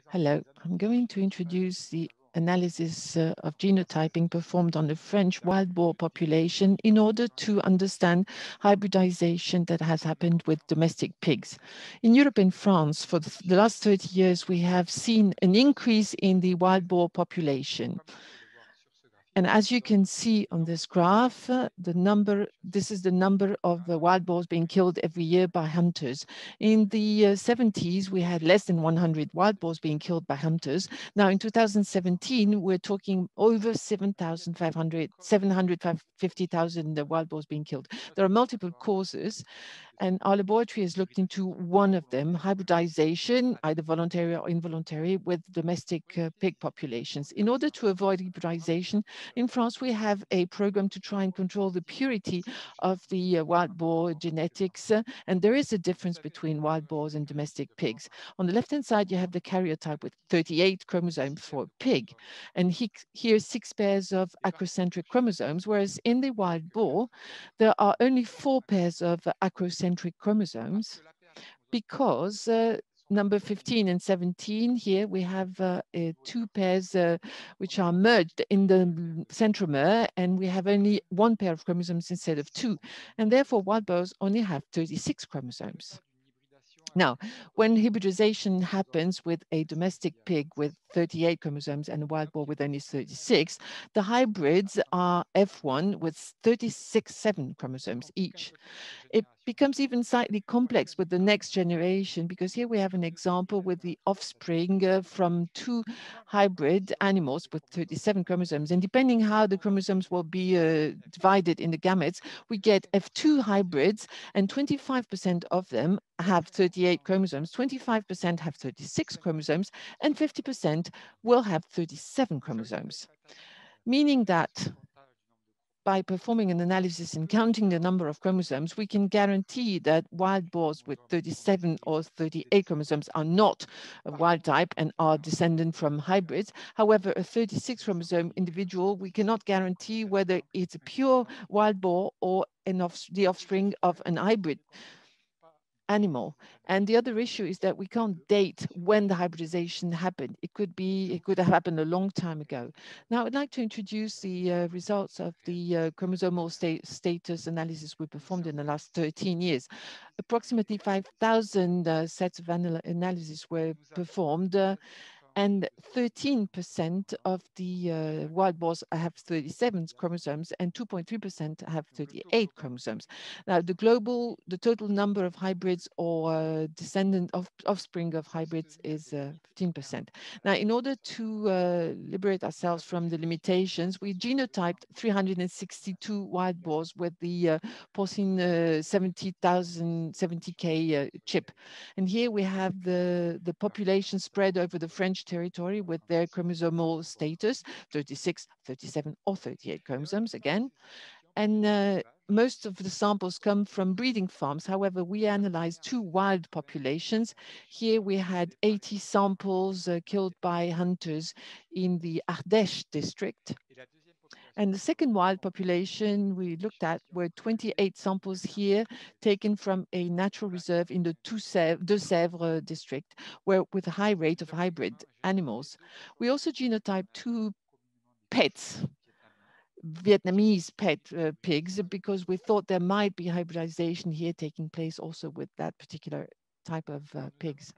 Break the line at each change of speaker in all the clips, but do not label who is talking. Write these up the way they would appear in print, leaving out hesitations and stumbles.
Hello, I'm going to introduce the analysis of genotyping performed on the French wild boar population in order to understand hybridization that has happened with domestic pigs. In Europe and France, for the last 30 years, we have seen an increase in the wild boar population. And as you can see on this graph, this is the number of wild boars being killed every year by hunters. In the 70s, we had less than 100 wild boars being killed by hunters. Now in 2017, we're talking over 750,000 wild boars being killed. There are multiple causes. And our laboratory has looked into one of them, hybridization, either voluntary or involuntary, with domestic pig populations. In order to avoid hybridization, in France, we have a program to try and control the purity of the wild boar genetics. And there is a difference between wild boars and domestic pigs. On the left-hand side, you have the karyotype with 38 chromosomes for a pig. And here, 6 pairs of acrocentric chromosomes, whereas in the wild boar, there are only 4 pairs of acrocentric chromosomes because number 15 and 17 here we have 2 pairs which are merged in the centromere, and we have only 1 pair of chromosomes instead of 2, and therefore wild boars only have 36 chromosomes. Now, when hybridization happens with a domestic pig with 38 chromosomes and a wild boar with only 36, the hybrids are F1 with 7 chromosomes each. It becomes even slightly complex with the next generation, because here we have an example with the offspring from 2 hybrid animals with 37 chromosomes. And depending how the chromosomes will be divided in the gametes, we get F2 hybrids, and 25% of them have 38 chromosomes, 25% have 36 chromosomes, and 50% will have 37 chromosomes. Meaning that by performing an analysis and counting the number of chromosomes, we can guarantee that wild boars with 37 or 38 chromosomes are not a wild type and are descendant from hybrids. However, a 36 chromosome individual, we cannot guarantee whether it's a pure wild boar or the offspring of an hybrid animal. And the other issue is that we can't date when the hybridization happened. It could have happened a long time ago. Now I'd like to introduce the results of the chromosomal status analysis we performed in the last 13 years. Approximately 5,000 sets of analyses were performed, and 13% of the wild boars have 37 chromosomes and 2.3% have 38 chromosomes. Now, the total number of hybrids or offspring of hybrids is 15%. Now, in order to liberate ourselves from the limitations, we genotyped 362 wild boars with the porcine 70K chip. And here we have the population spread over the French territory with their chromosomal status, 36, 37, or 38 chromosomes again. And most of the samples come from breeding farms. However, we analyzed 2 wild populations. Here we had 80 samples killed by hunters in the Ardèche district. And the second wild population we looked at were 28 samples here taken from a natural reserve in the Deux-Sèvres district, where with a high rate of hybrid animals. We also genotyped 2 pets, Vietnamese pet pigs, because we thought there might be hybridization here taking place also with that particular type of pigs.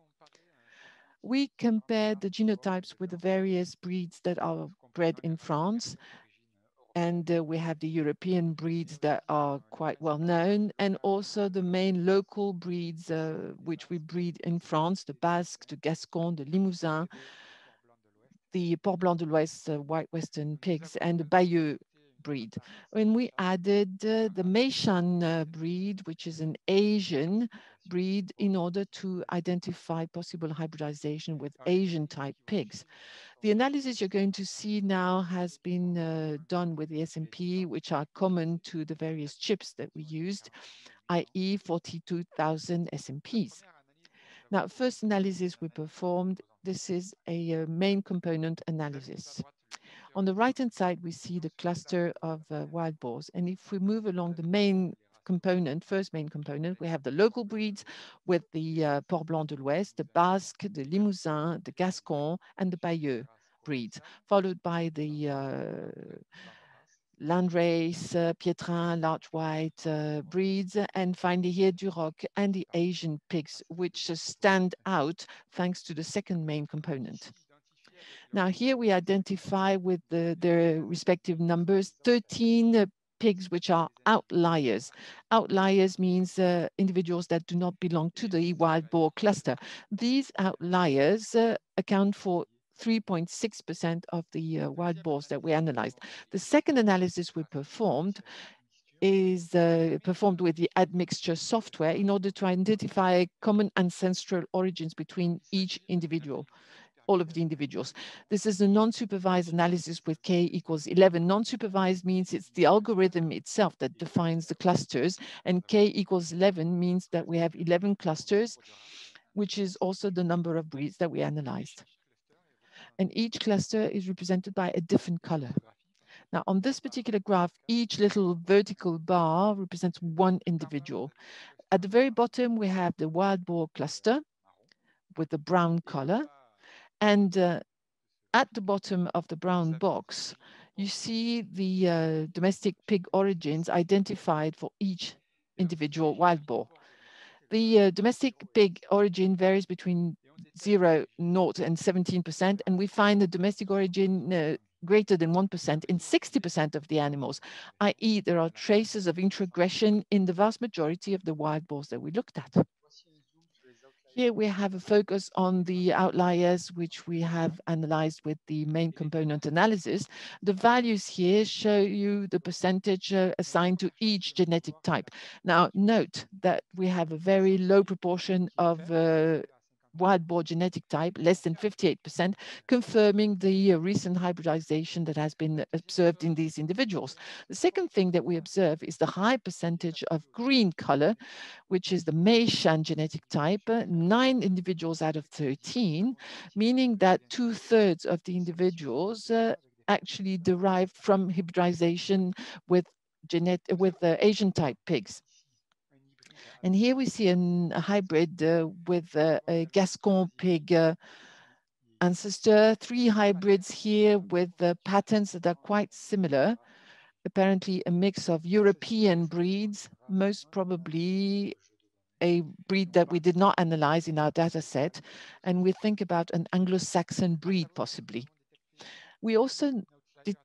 We compared the genotypes with the various breeds that are bred in France. And we have the European breeds that are quite well known, and also the main local breeds which we breed in France, the Basque, the Gascon, the Limousin, the Port Blanc de l'Ouest, white Western pigs, and the Bayeux breed. When we added the Meishan breed, which is an Asian breed, in order to identify possible hybridization with Asian type pigs. The analysis you're going to see now has been done with the SMP, which are common to the various chips that we used, i.e. 42,000 SMPs. Now, first analysis we performed, this is a main component analysis. On the right-hand side, we see the cluster of wild boars. And if we move along the main component, first main component, we have the local breeds with the Port Blanc de l'Ouest, the Basque, the Limousin, the Gascon, and the Bayeux breeds, followed by the Landrace, Pietrin, large white breeds, and finally here Duroc and the Asian pigs, which stand out thanks to the second main component. Now here we identify with their respective numbers 13 pigs which are outliers. Outliers means individuals that do not belong to the wild boar cluster. These outliers account for 3.6% of the wild boars that we analyzed. The second analysis we performed is performed with the admixture software in order to identify common ancestral origins between each individual, all of the individuals. This is a non-supervised analysis with K equals 11. Non-supervised means it's the algorithm itself that defines the clusters, and K equals 11 means that we have 11 clusters, which is also the number of breeds that we analyzed. And each cluster is represented by a different color. Now, on this particular graph, each little vertical bar represents one individual. At the very bottom, we have the wild boar cluster with the brown color. And at the bottom of the brown box, you see the domestic pig origins identified for each individual wild boar. The domestic pig origin varies between 0, 0, and 17%, and we find the domestic origin greater than 1% in 60% of the animals, i.e. there are traces of introgression in the vast majority of the wild boars that we looked at. Here we have a focus on the outliers, which we have analyzed with the main component analysis. The values here show you the percentage assigned to each genetic type. Now, note that we have a very low proportion of wild boar genetic type, less than 58%, confirming the recent hybridization that has been observed in these individuals. The second thing that we observe is the high percentage of green color, which is the Meishan genetic type, 9 individuals out of 13, meaning that 2/3 of the individuals actually derived from hybridization with Asian type pigs. And here we see a hybrid with a Gascon pig ancestor, 3 hybrids here with patterns that are quite similar, apparently a mix of European breeds, most probably a breed that we did not analyze in our data set, and we think about an Anglo-Saxon breed possibly. We also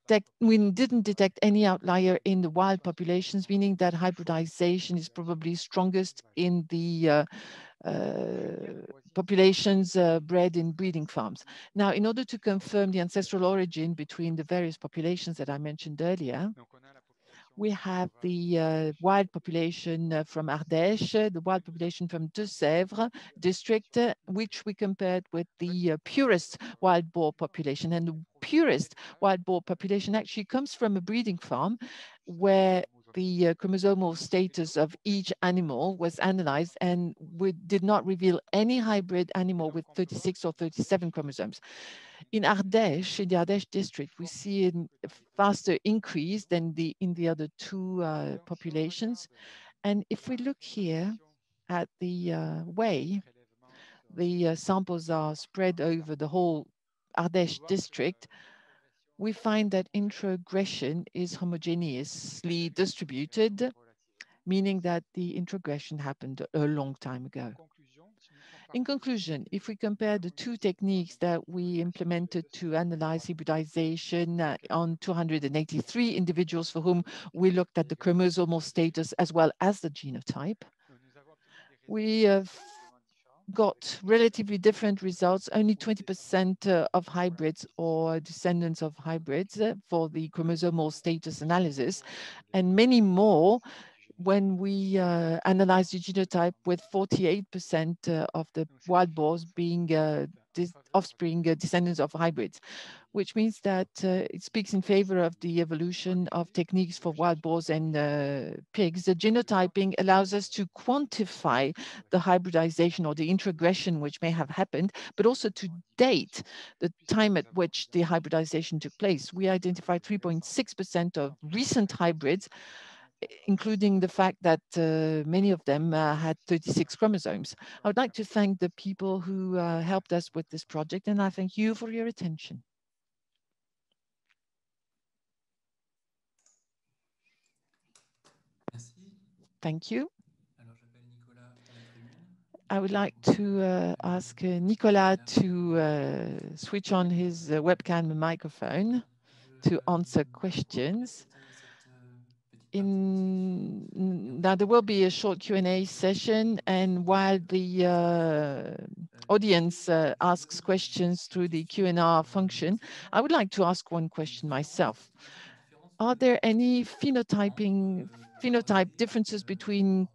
didn't detect any outlier in the wild populations, meaning that hybridization is probably strongest in the populations bred in breeding farms. Now, in order to confirm the ancestral origin between the various populations that I mentioned earlier, we have the wild population from Ardèche, the wild population from Deux-Sèvres district, which we compared with the purest wild boar population. And the purest wild boar population actually comes from a breeding farm where the chromosomal status of each animal was analyzed, and we did not reveal any hybrid animal with 36 or 37 chromosomes. In Ardèche, in the Ardèche district, we see a faster increase than in the other 2 populations. And if we look here at the way the samples are spread over the whole Ardèche district, we find that introgression is homogeneously distributed, meaning that the introgression happened a long time ago. In conclusion, if we compare the 2 techniques that we implemented to analyze hybridization on 283 individuals for whom we looked at the chromosomal status as well as the genotype, we have got relatively different results. Only 20% of hybrids or descendants of hybrids for the chromosomal status analysis, and many more when we analyze the genotype with 48% of the wild boars being offspring descendants of hybrids, which means that it speaks in favor of the evolution of techniques for wild boars and pigs. The genotyping allows us to quantify the hybridization or the introgression which may have happened, but also to date the time at which the hybridization took place. We identified 3.6% of recent hybrids including the fact that many of them had 36 chromosomes. I would like to thank the people who helped us with this project, and I thank you for your attention. Thank you. I would like to ask Nicolas to switch on his webcam and microphone to answer questions. Now there will be a short Q&A session, and while the audience asks questions through the Q&A function, I would like to ask one question myself. Are there any phenotype differences between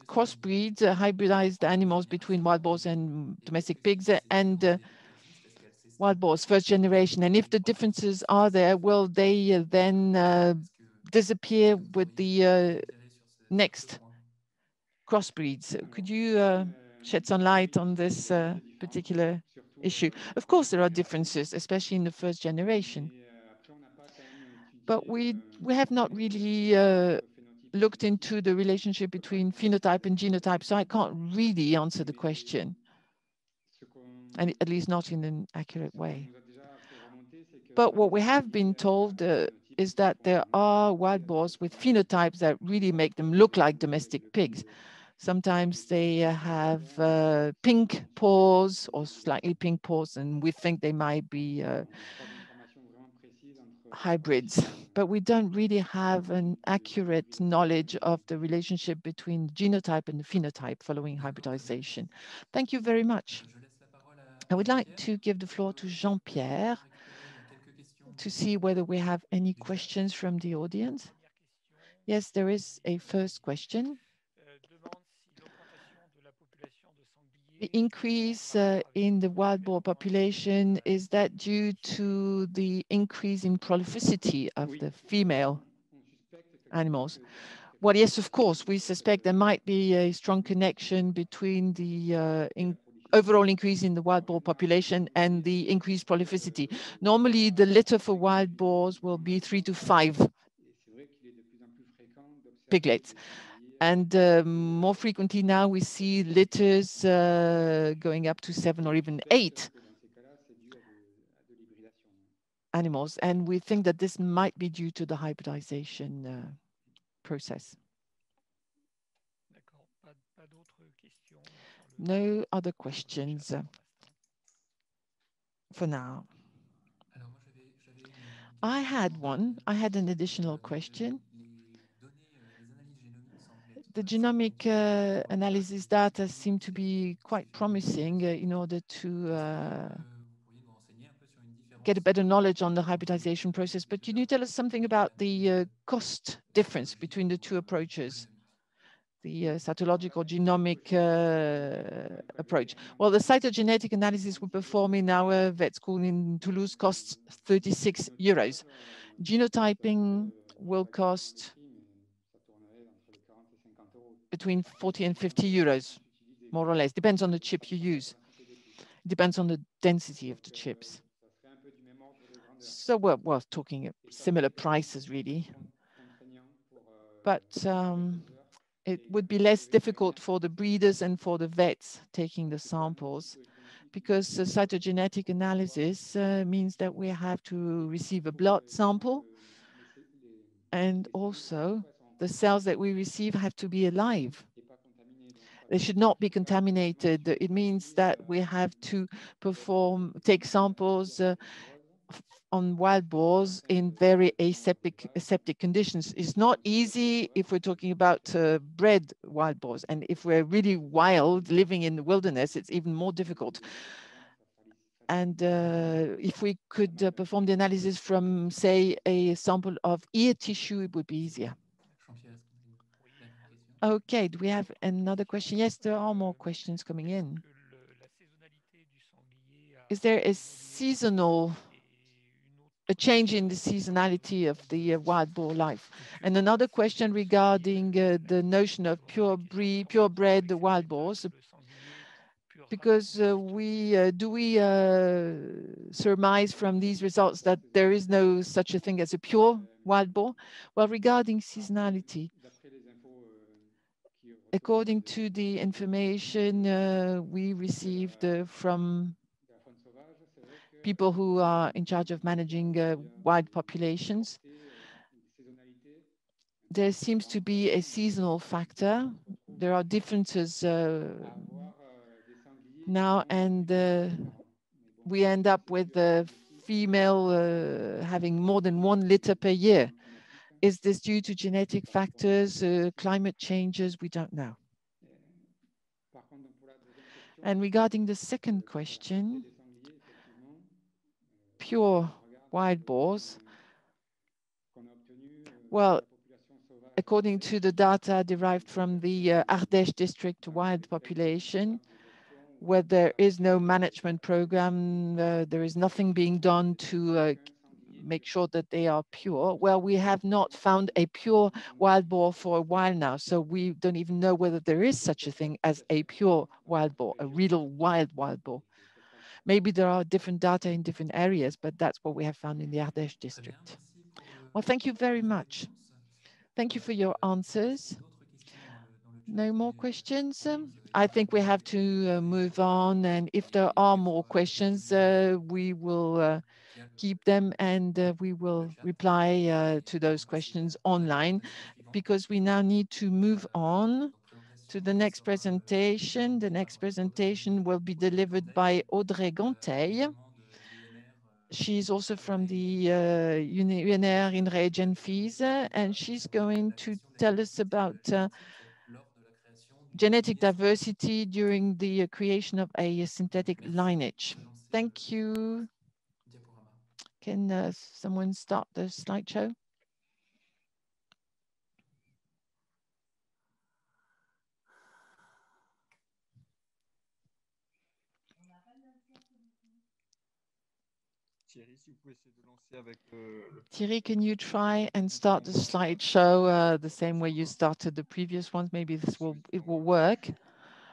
crossbreeds, hybridized animals between wild boars and domestic pigs and wild boars first generation? And if the differences are there, will they then disappear with the next crossbreeds? Could you shed some light on this particular issue? Of course, there are differences, especially in the first generation. But we have not really looked into the relationship between phenotype and genotype, so I can't really answer the question, and at least not in an accurate way. But what we have been told is that there are wild boars with phenotypes that really make them look like domestic pigs. Sometimes they have pink paws or slightly pink paws, and we think they might be hybrids, but we don't really have an accurate knowledge of the relationship between genotype and the phenotype following hybridization. Thank you very much. I would like to give the floor to Jean-Pierre to see whether we have any questions from the audience. Yes, there is a first question. The increase in the wild boar population, is that due to the increase in prolificity of the female animals? Well, yes, of course, we suspect there might be a strong connection between the overall increase in the wild boar population and the increased prolificity. Normally, the litter for wild boars will be 3 to 5 piglets. And more frequently now, we see litters going up to 7 or even 8 animals. And we think that this might be due to the hybridization process. No other questions for now. I had an additional question. The genomic analysis data seem to be quite promising in order to get a better knowledge on the hybridization process. But can you tell us something about the cost difference between the two approaches, the cytological genomic approach? Well, the cytogenetic analysis we perform in our vet school in Toulouse costs 36 euros. Genotyping will cost between 40 and 50 euros, more or less. Depends on the chip you use. Depends on the density of the chips. So we're talking similar prices, really. But it would be less difficult for the breeders and for the vets taking the samples, because the cytogenetic analysis means that we have to receive a blood sample, and also the cells that we receive have to be alive. They should not be contaminated. It means that we have to take samples on wild boars in very aseptic conditions. It's not easy if we're talking about bred wild boars. And if we're really wild, living in the wilderness, it's even more difficult. And if we could perform the analysis from, say, a sample of ear tissue, it would be easier. Okay, do we have another question? Yes, there are more questions coming in. Is there a change in the seasonality of the wild boar life? And another question regarding the notion of purebred wild boars, because do we surmise from these results that there is no such a thing as a pure wild boar? Well, regarding seasonality, according to the information we received from people who are in charge of managing wild populations, there seems to be a seasonal factor. There are differences now, and we end up with the female having more than 1 liter per year. Is this due to genetic factors, climate changes? We don't know. And regarding the second question, pure wild boars, well, according to the data derived from the Ardèche district wild population, where there is no management program, there is nothing being done to make sure that they are pure. Well, we have not found a pure wild boar for a while now, so we don't even know whether there is such a thing as a pure wild boar, a real wild boar. Maybe there are different data in different areas, but that's what we have found in the Ardèche district. Well, thank you very much. Thank you for your answers. No more questions? I think we have to move on, and if there are more questions, we will keep them, and we will reply to those questions online, because we now need to move on to the next presentation. The next presentation will be delivered by Audrey Ganteil. She's also from the UNR in Regen-Fees, and she's going to tell us about genetic diversity during the creation of a synthetic lineage. Thank you. Can someone start the slideshow? Thierry, can you try and start the slideshow the same way you started the previous ones? Maybe it will work,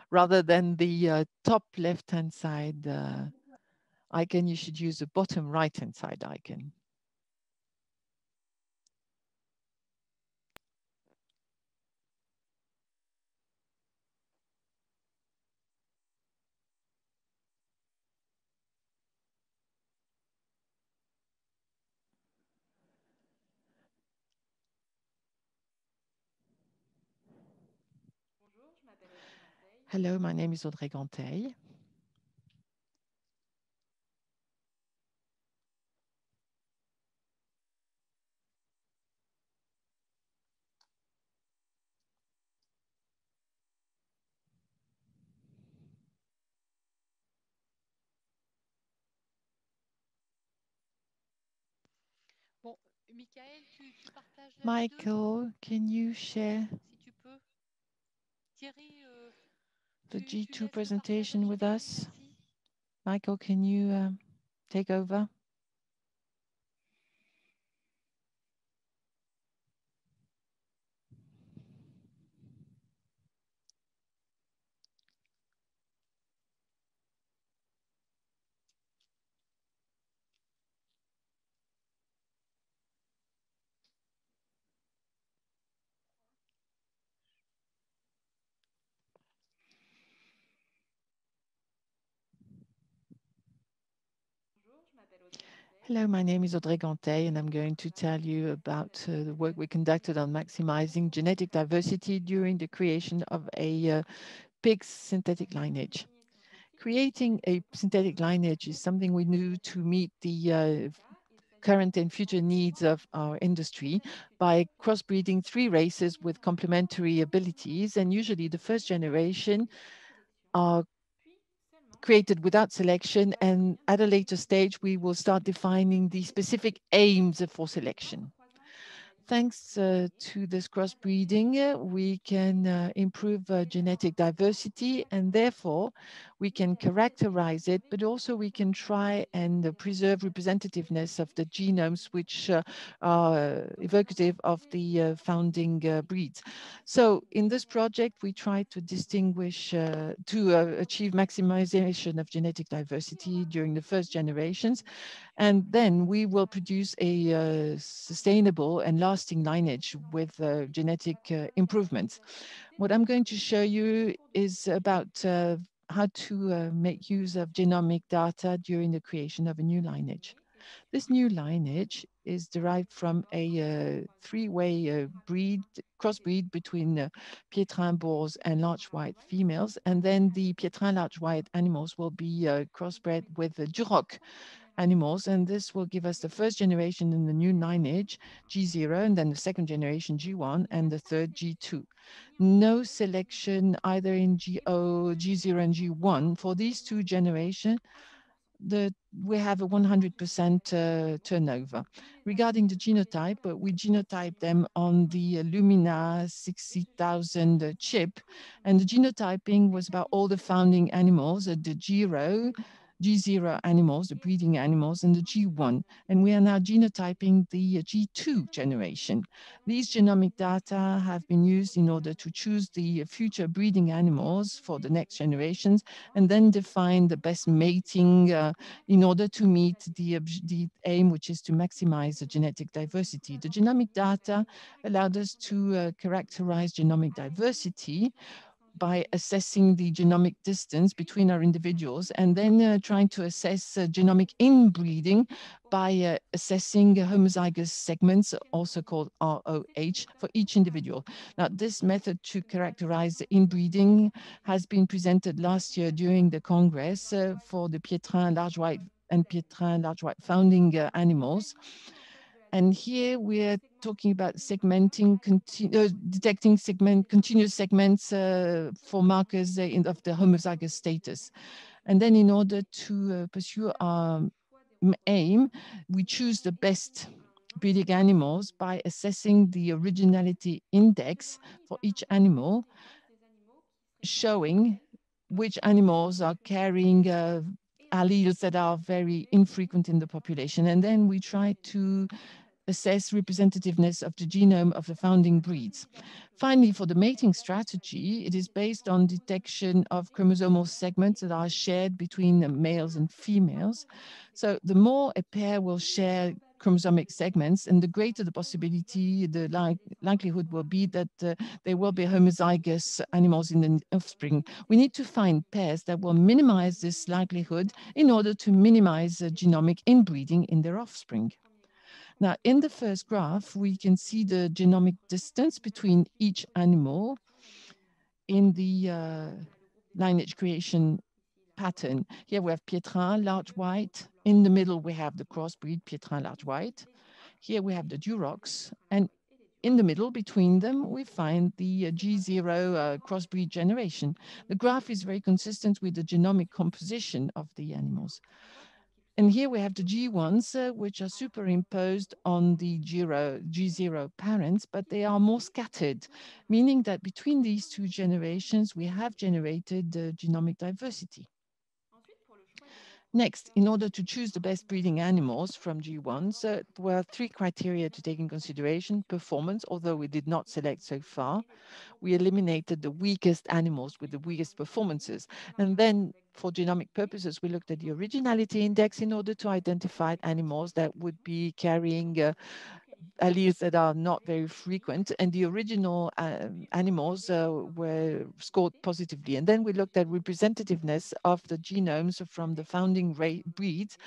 rather than the top left-hand side icon. You should use the bottom right-hand side icon. Hello, my name is Audrey Ganteil. Michael, can you share the G2 presentation with us? Michael, can you take over? Hello, my name is Audrey Ganteil, and I'm going to tell you about the work we conducted on maximizing genetic diversity during the creation of a pig synthetic lineage. Creating a synthetic lineage is something we do to meet the current and future needs of our industry by crossbreeding 3 races with complementary abilities, and usually the first generation are created without selection, and at a later stage, we will start defining the specific aims for selection. Thanks to this crossbreeding, we can improve genetic diversity, and therefore, We can characterize it, but also we can try and preserve representativeness of the genomes which are evocative of the founding breeds. So in this project, we try to distinguish, to achieve maximization of genetic diversity during the first generations. And then we will produce a sustainable and lasting lineage with genetic improvements. What I'm going to show you is about how to make use of genomic data during the creation of a new lineage. This new lineage is derived from a three-way crossbreed between Pietrin boars and large white females. And then the Pietrin large white animals will be crossbred with Duroc animals. And this will give us the first generation in the new lineage, G0, and then the second generation, G1, and the third, G2. No selection either in G0 and G1. For these two generations, we have a 100% turnover. Regarding the genotype, we genotype them on the Lumina 60,000 chip, and the genotyping was about all the founding animals, the G0 animals, the breeding animals, and the G1. And we are now genotyping the G2 generation. These genomic data have been used in order to choose the future breeding animals for the next generations, and then define the best mating in order to meet the aim, which is to maximize the genetic diversity. The genomic data allowed us to characterize genomic diversity by assessing the genomic distance between our individuals, and then trying to assess genomic inbreeding by assessing homozygous segments, also called ROH, for each individual. Now, this method to characterize the inbreeding has been presented last year during the Congress for the Pietrin large white and Pietrin large white founding animals. And here we're talking about segmenting, detecting continuous segments for markers of the homozygous status. And then in order to pursue our aim, we choose the best breeding animals by assessing the originality index for each animal, showing which animals are carrying alleles that are very infrequent in the population. And then we try to assess representativeness of the genome of the founding breeds. Finally, for the mating strategy, it is based on detection of chromosomal segments that are shared between males and females. So the more a pair will share chromosomic segments, and the greater the possibility, the likelihood will be that there will be homozygous animals in the offspring. We need to find pairs that will minimize this likelihood in order to minimize genomic inbreeding in their offspring. Now, in the first graph, we can see the genomic distance between each animal in the lineage creation pattern. Here we have Pietrin large white. In the middle, we have the crossbreed Pietrin large white. Here we have the Durocs. And in the middle, between them, we find the G0 crossbreed generation. The graph is very consistent with the genomic composition of the animals. And here we have the G1s, which are superimposed on the G0 parents, but they are more scattered, meaning that between these two generations, we have generated genomic diversity. Next, in order to choose the best breeding animals from G1s, there were three criteria to take in consideration: performance, although we did not select so far. We eliminated the weakest animals with the weakest performances. And then for genomic purposes, we looked at the originality index in order to identify animals that would be carrying alleles that are not very frequent, and the original animals were scored positively. And then we looked at representativeness of the genomes from the founding breeds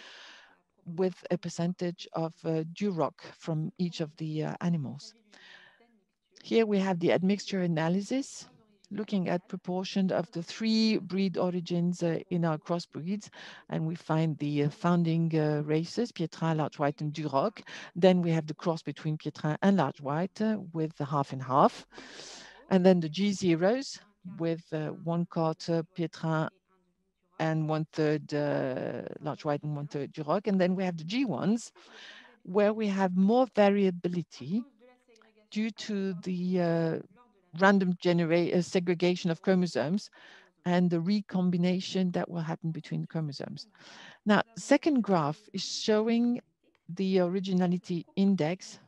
with a percentage of Duroc from each of the animals. Here we have the admixture analysis, looking at proportion of the three breed origins in our crossbreeds, and we find the founding races, Pietrin, large white, and Duroc. Then we have the cross between Pietrin and large white with the half and half. And then the G0s with 1/4 Pietrin and 1/3 large white and 1/3 Duroc. And then we have the G1s, where we have more variability due to the random segregation of chromosomes and the recombination that will happen between the chromosomes. Now, the second graph is showing the originality index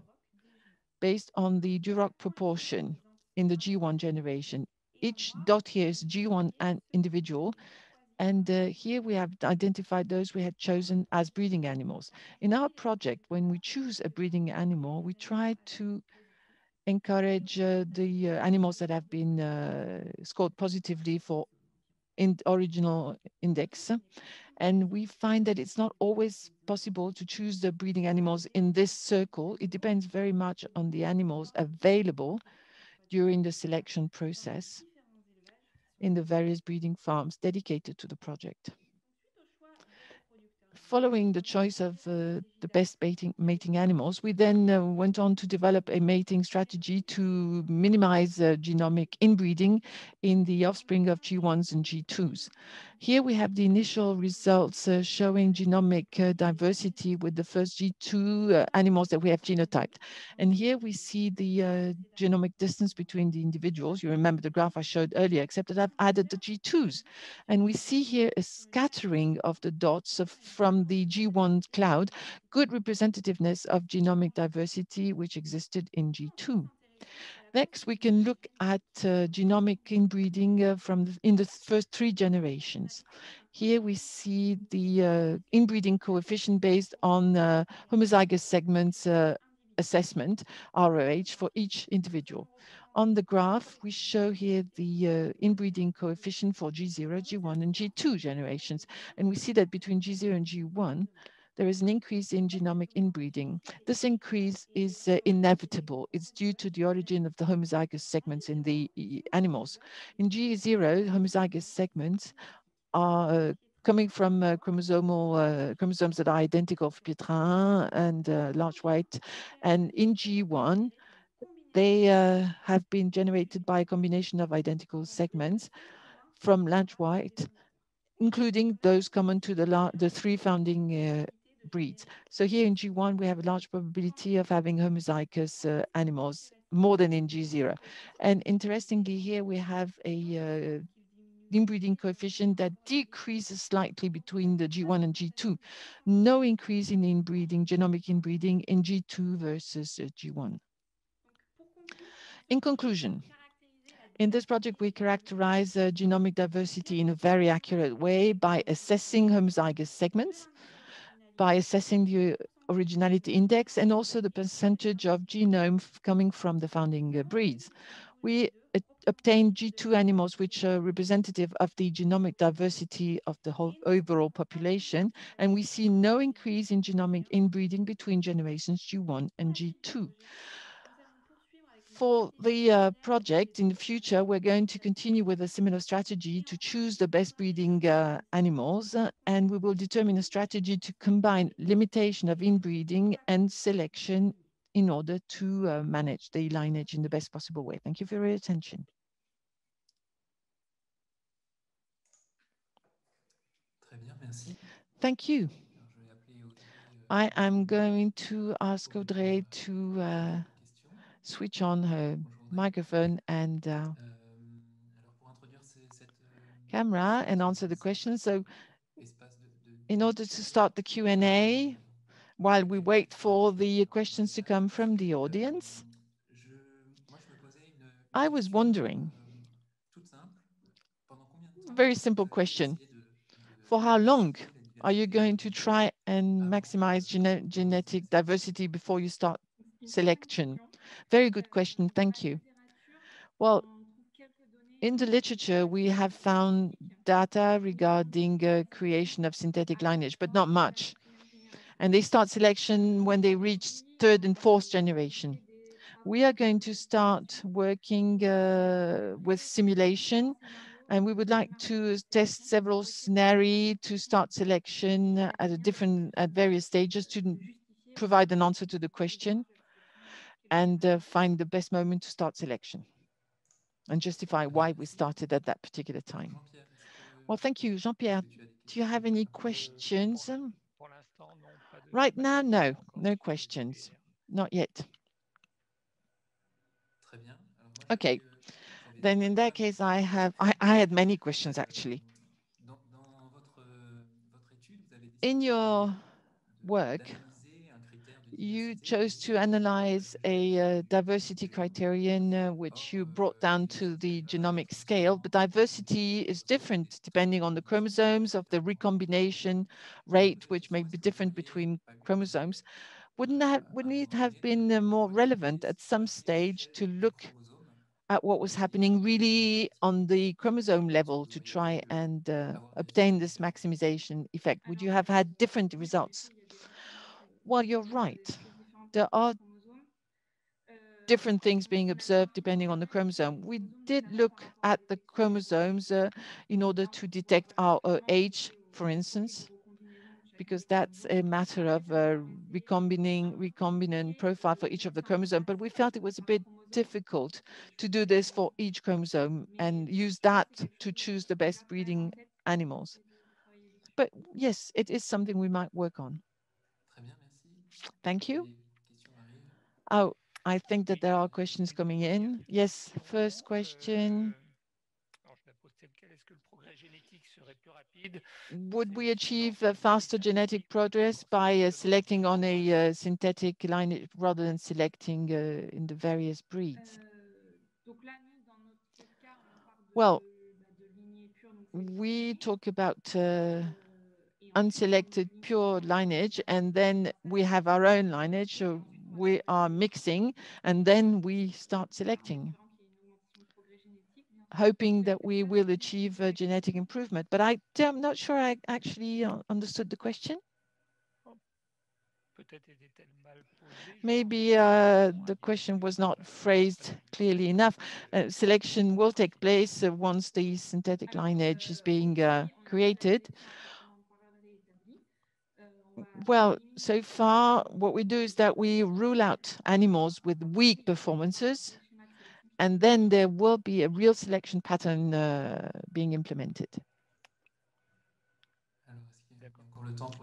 based on the Duroc proportion in the G1 generation. Each dot here is G1 and individual, and here we have identified those we had chosen as breeding animals. In our project, when we choose a breeding animal, we try to encourage the animals that have been scored positively for original index. And we find that it's not always possible to choose the breeding animals in this circle. It depends very much on the animals available during the selection process in the various breeding farms dedicated to the project. Following the choice of the best mating animals, we then went on to develop a mating strategy to minimize genomic inbreeding in the offspring of G1s and G2s. Here we have the initial results showing genomic diversity with the first G2 animals that we have genotyped. And here we see the genomic distance between the individuals. You remember the graph I showed earlier, except that I've added the G2s. And we see here a scattering of the dots from the G1 cloud, good representativeness of genomic diversity which existed in G2. Next, we can look at genomic inbreeding in the first 3 generations. Here we see the inbreeding coefficient based on homozygous segments assessment, ROH, for each individual. On the graph, we show here the inbreeding coefficient for G0, G1, and G2 generations. And we see that between G0 and G1, there is an increase in genomic inbreeding. This increase is inevitable. It's due to the origin of the homozygous segments in the animals. In G0, homozygous segments are coming from chromosomes that are identical for Pietrin and large white. And in G1, they have been generated by a combination of identical segments from large white, including those common to the 3 founding breeds. So here in G1, we have a large probability of having homozygous animals, more than in G0. And interestingly, here we have a inbreeding coefficient that decreases slightly between the G1 and G2. No increase in inbreeding, genomic inbreeding in G2 versus G1. In conclusion, in this project, we characterize genomic diversity in a very accurate way by assessing homozygous segments, by assessing the originality index, and also the percentage of genome coming from the founding breeds. We obtained G2 animals which are representative of the genomic diversity of the whole overall population, and we see no increase in genomic inbreeding between generations G1 and G2. For the project in the future, we're going to continue with a similar strategy to choose the best breeding animals, and we will determine a strategy to combine limitation of inbreeding and selection in order to manage the lineage in the best possible way. Thank you for your attention. Thank you. I am going to ask Audrey to switch on her microphone and camera and answer the questions. So in order to start the Q&A, while we wait for the questions to come from the audience, I was wondering, very simple question, for how long are you going to try and maximize genetic diversity before you start selection? Very good question, thank you. Well, in the literature, we have found data regarding creation of synthetic lineage, but not much. And they start selection when they reach 3rd and 4th generation. We are going to start working with simulation, and we would like to test several scenarios to start selection at various stages to provide an answer to the question and find the best moment to start selection and justify why we started at that particular time. Well, thank you. Jean-Pierre, do you have any questions? Right now, no questions, not yet. Okay, Then in that case, I had many questions actually. In your work, you chose to analyze a diversity criterion, which you brought down to the genomic scale, but diversity is different depending on the chromosomes of the recombination rate, which may be different between chromosomes. Wouldn't it have been more relevant at some stage to look at what was happening really on the chromosome level to try and obtain this maximization effect? Would you have had different results? Well, you're right. There are different things being observed depending on the chromosome. We did look at the chromosomes in order to detect our age, for instance, because that's a matter of recombinant profile for each of the chromosomes. But we felt it was a bit difficult to do this for each chromosome and use that to choose the best breeding animals. But yes, it is something we might work on. Thank you. Oh, I think that there are questions coming in. Yes, first question. Would we achieve a faster genetic progress by selecting on a synthetic line rather than selecting in the various breeds? Well, we talk about unselected pure lineage, and then we have our own lineage. So we are mixing, and then we start selecting, hoping that we will achieve a genetic improvement. But I'm not sure I actually understood the question. Maybe the question was not phrased clearly enough. Selection will take place once the synthetic lineage is being created. Well, so far, what we do is that we rule out animals with weak performances, and then there will be a real selection pattern being implemented.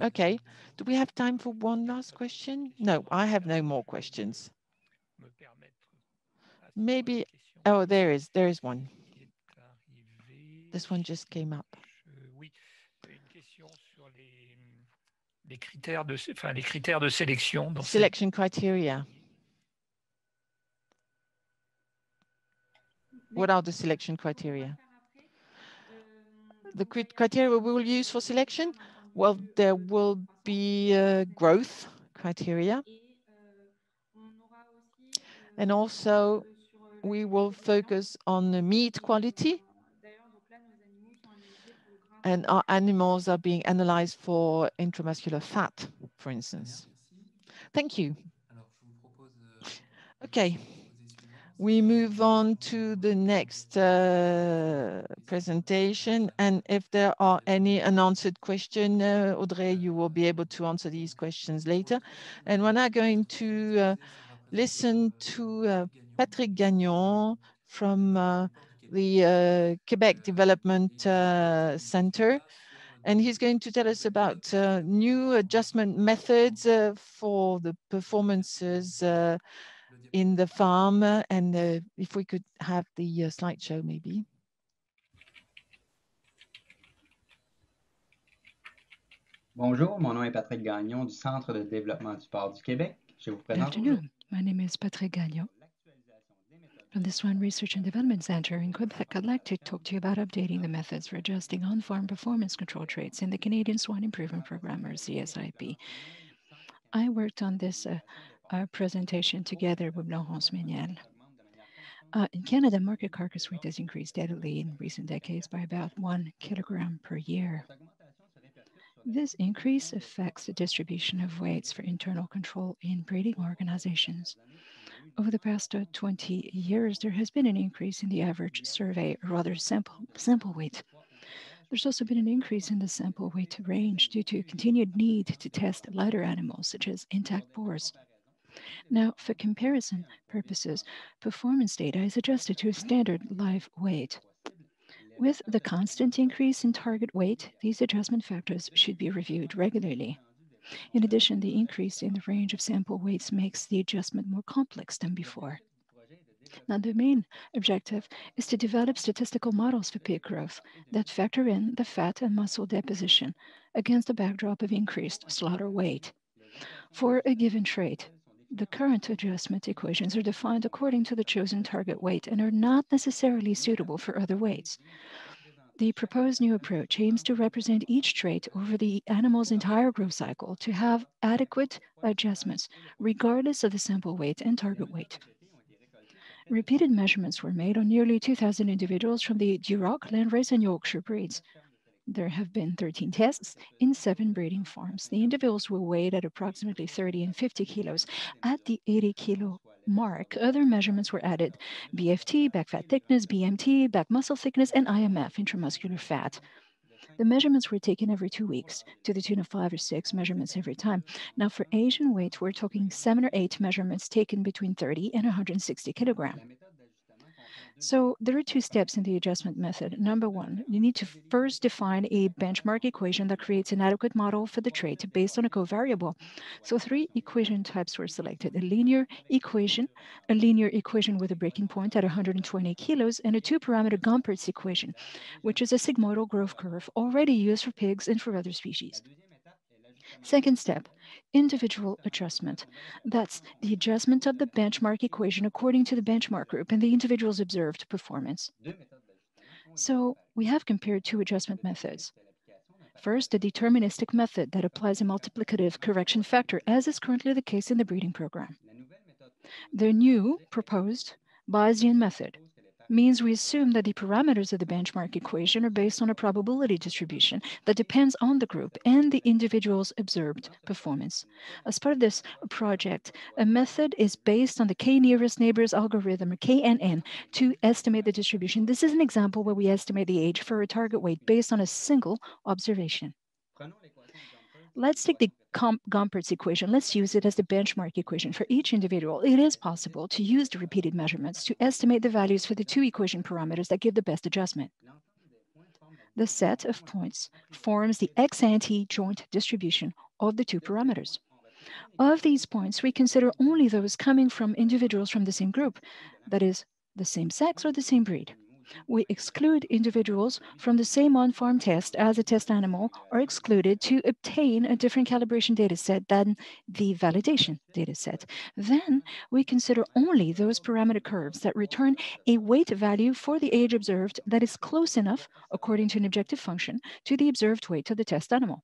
Okay, do we have time for one last question? No, I have no more questions. Maybe, oh, there is one. This one just came up. Selection criteria. What are the selection criteria? The criteria we will use for selection? Well, there will be growth criteria. And also, we will focus on the meat quality. And our animals are being analyzed for intramuscular fat, for instance. Thank you. Okay. We move on to the next presentation. And if there are any unanswered questions, Audrey, you will be able to answer these questions later. And we're now going to listen to Patrick Gagnon from the Quebec Development Center. And he's going to tell us about new adjustment methods for the performances in the farm, and if we could have the slideshow maybe.
Bonjour, mon nom est Patrick Gagnon du Centre de développement du porc du Québec. Je vous présente.
Good afternoon. My name is Patrick Gagnon from the Swine Research and Development Center in Quebec. I'd like to talk to you about updating the methods for adjusting on-farm performance control traits in the Canadian Swine Improvement Program, or CSIP. I worked on this presentation together with Laurence Maignel. In Canada, market carcass weight has increased steadily in recent decades by about 1 kilogram per year. This increase affects the distribution of weights for internal control in breeding organizations. Over the past 20 years, there has been an increase in the average survey, or rather sample weight. There's also been an increase in the sample weight range due to continued need to test lighter animals, such as intact boars. Now, for comparison purposes, performance data is adjusted to a standard live weight. With the constant increase in target weight, these adjustment factors should be reviewed regularly. In addition, the increase in the range of sample weights makes the adjustment more complex than before. Now, the main objective is to develop statistical models for pig growth that factor in the fat and muscle deposition against the backdrop of increased slaughter weight. For a given trait, the current adjustment equations are defined according to the chosen target weight and are not necessarily suitable for other weights. The proposed new approach aims to represent each trait over the animal's entire growth cycle to have adequate adjustments, regardless of the sample weight and target weight. Repeated measurements were made on nearly 2,000 individuals from the Duroc, Landrace, and Yorkshire breeds. There have been 13 tests in 7 breeding farms. The individuals were weighed at approximately 30 and 50 kilos. At the 80-kilo mark, other measurements were added: BFT, back fat thickness, BMT, back muscle thickness, and IMF, intramuscular fat. The measurements were taken every 2 weeks, to the tune of 5 or 6 measurements every time. Now, for age and weight, we're talking 7 or 8 measurements taken between 30 and 160 kilograms. So there are 2 steps in the adjustment method. Number 1, you need to first define a benchmark equation that creates an adequate model for the trait based on a covariable. So 3 equation types were selected: a linear equation with a breaking point at 120 kilos, and a 2-parameter Gompertz equation, which is a sigmoidal growth curve already used for pigs and for other species. Second step, individual adjustment. That's the adjustment of the benchmark equation according to the benchmark group and the individual's observed performance. So we have compared 2 adjustment methods. First, the deterministic method that applies a multiplicative correction factor, as is currently the case in the breeding program. The new proposed Bayesian method means we assume that the parameters of the benchmark equation are based on a probability distribution that depends on the group and the individual's observed performance. As part of this project, a method is based on the k-nearest neighbors algorithm, or KNN, to estimate the distribution. This is an example where we estimate the age for a target weight based on a single observation. Let's take the Gompertz equation. Let's use it as the benchmark equation for each individual. It is possible to use the repeated measurements to estimate the values for the 2 equation parameters that give the best adjustment. The set of points forms the ex-ante joint distribution of the 2 parameters. Of these points, we consider only those coming from individuals from the same group, that is, the same sex or the same breed. We exclude individuals from the same on-farm test as a test animal are excluded to obtain a different calibration dataset than the validation dataset. Then we consider only those parameter curves that return a weight value for the age observed that is close enough, according to an objective function, to the observed weight of the test animal.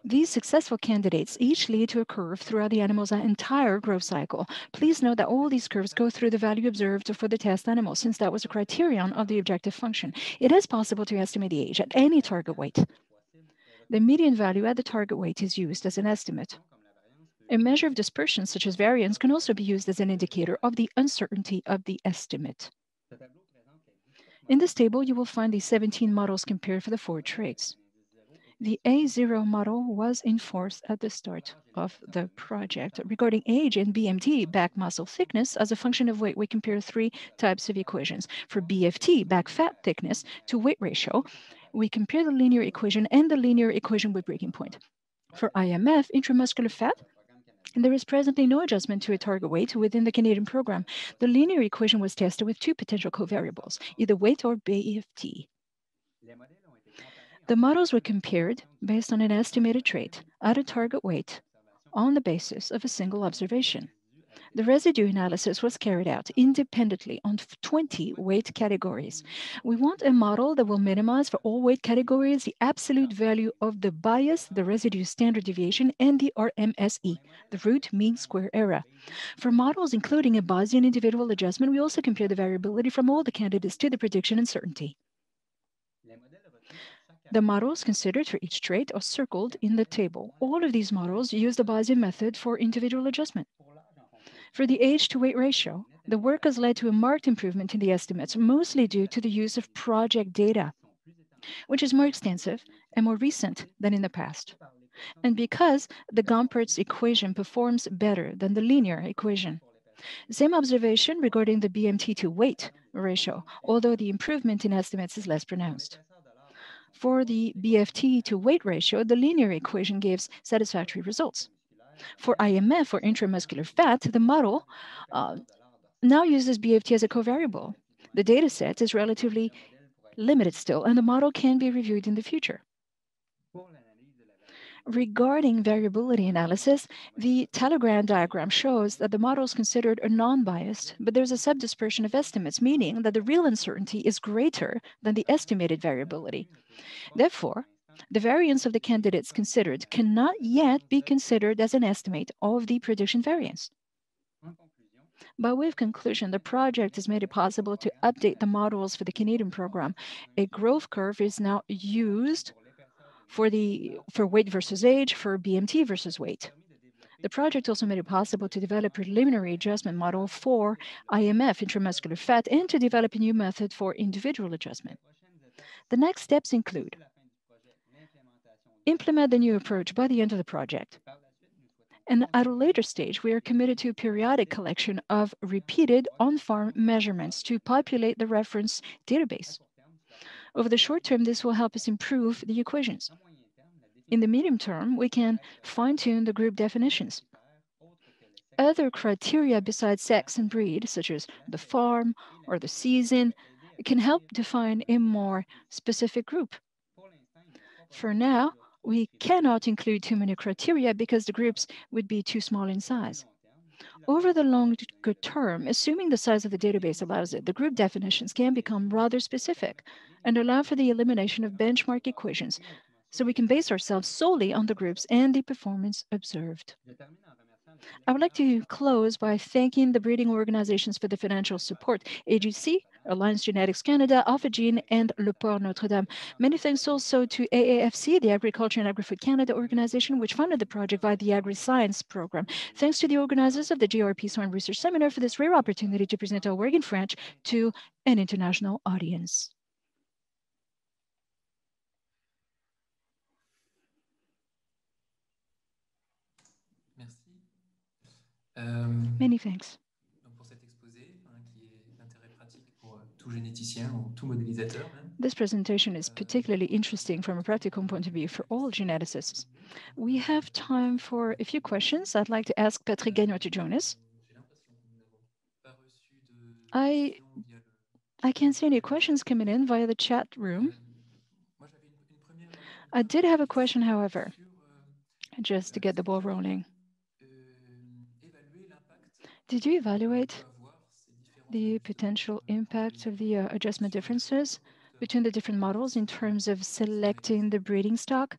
These successful candidates each lead to a curve throughout the animal's entire growth cycle. Please note that all these curves go through the value observed for the test animal, since that was a criterion of the objective function. It is possible to estimate the age at any target weight. The median value at the target weight is used as an estimate. A measure of dispersion, such as variance, can also be used as an indicator of the uncertainty of the estimate. In this table, you will find the 17 models compared for the 4 traits. The A0 model was in force at the start of the project. Regarding age and BMT, back muscle thickness, as a function of weight, we compare 3 types of equations. For BFT, back fat thickness, to weight ratio, we compare the linear equation and the linear equation with breaking point. For IMF, intramuscular fat, and there is presently no adjustment to a target weight within the Canadian program. The linear equation was tested with 2 potential covariables, either weight or BFT. The models were compared based on an estimated trait at a target weight on the basis of a single observation. The residue analysis was carried out independently on 20 weight categories. We want a model that will minimize for all weight categories the absolute value of the bias, the residue standard deviation, and the RMSE, the root mean square error. For models including a Bayesian individual adjustment, we also compare the variability from all the candidates to the prediction uncertainty. The models considered for each trait are circled in the table. All of these models use the Bayesian method for individual adjustment. For the age-to-weight ratio, the work has led to a marked improvement in the estimates, mostly due to the use of project data, which is more extensive and more recent than in the past. And because the Gompertz equation performs better than the linear equation. Same observation regarding the BMT to weight ratio, although the improvement in estimates is less pronounced. For the BFT to weight ratio, the linear equation gives satisfactory results. For IMF, or intramuscular fat, the model now uses BFT as a covariable. The data set is relatively limited still, and the model can be reviewed in the future. Regarding variability analysis, the Telegram diagram shows that the model is considered a non-biased, but there's a subdispersion of estimates, meaning that the real uncertainty is greater than the estimated variability. Therefore, the variance of the candidates considered cannot yet be considered as an estimate of the prediction variance. By way of conclusion, the project has made it possible to update the models for the Canadian program. A growth curve is now used for weight versus age, for BMT versus weight. The project also made it possible to develop a preliminary adjustment model for IMF, intramuscular fat, and to develop a new method for individual adjustment. The next steps include implement the new approach by the end of the project. And at a later stage, we are committed to a periodic collection of repeated on-farm measurements to populate the reference database. Over the short term, this will help us improve the equations. In the medium term, we can fine-tune the group definitions. Other criteria besides sex and breed, such as the farm or the season, can help define a more specific group. For now, we cannot include too many criteria because the groups would be too small in size. Over the longer term, assuming the size of the database allows it, the group definitions can become rather specific and allow for the elimination of benchmark equations, so we can base ourselves solely on the groups and the performance observed. I would like to close by thanking the breeding organizations for the financial support: AGC, Alliance Genetics Canada, AlphaGene, and Le Port Notre-Dame. Many thanks also to AAFC, the Agriculture and Agri-Food Canada organization, which funded the project via the Agri-Science program. Thanks to the organizers of the GRP Swine Research Seminar for this rare opportunity to present our work in French to an international audience. Many thanks. This presentation is particularly interesting from a practical point of view for all geneticists. We have time for a few questions. I'd like to ask Patrick Gagnon to join us. I can't see any questions coming in via the chat room. I did have a question, however, just to get the ball rolling. Did you evaluate the potential impact of the adjustment differences between the different models in terms of selecting the breeding stock?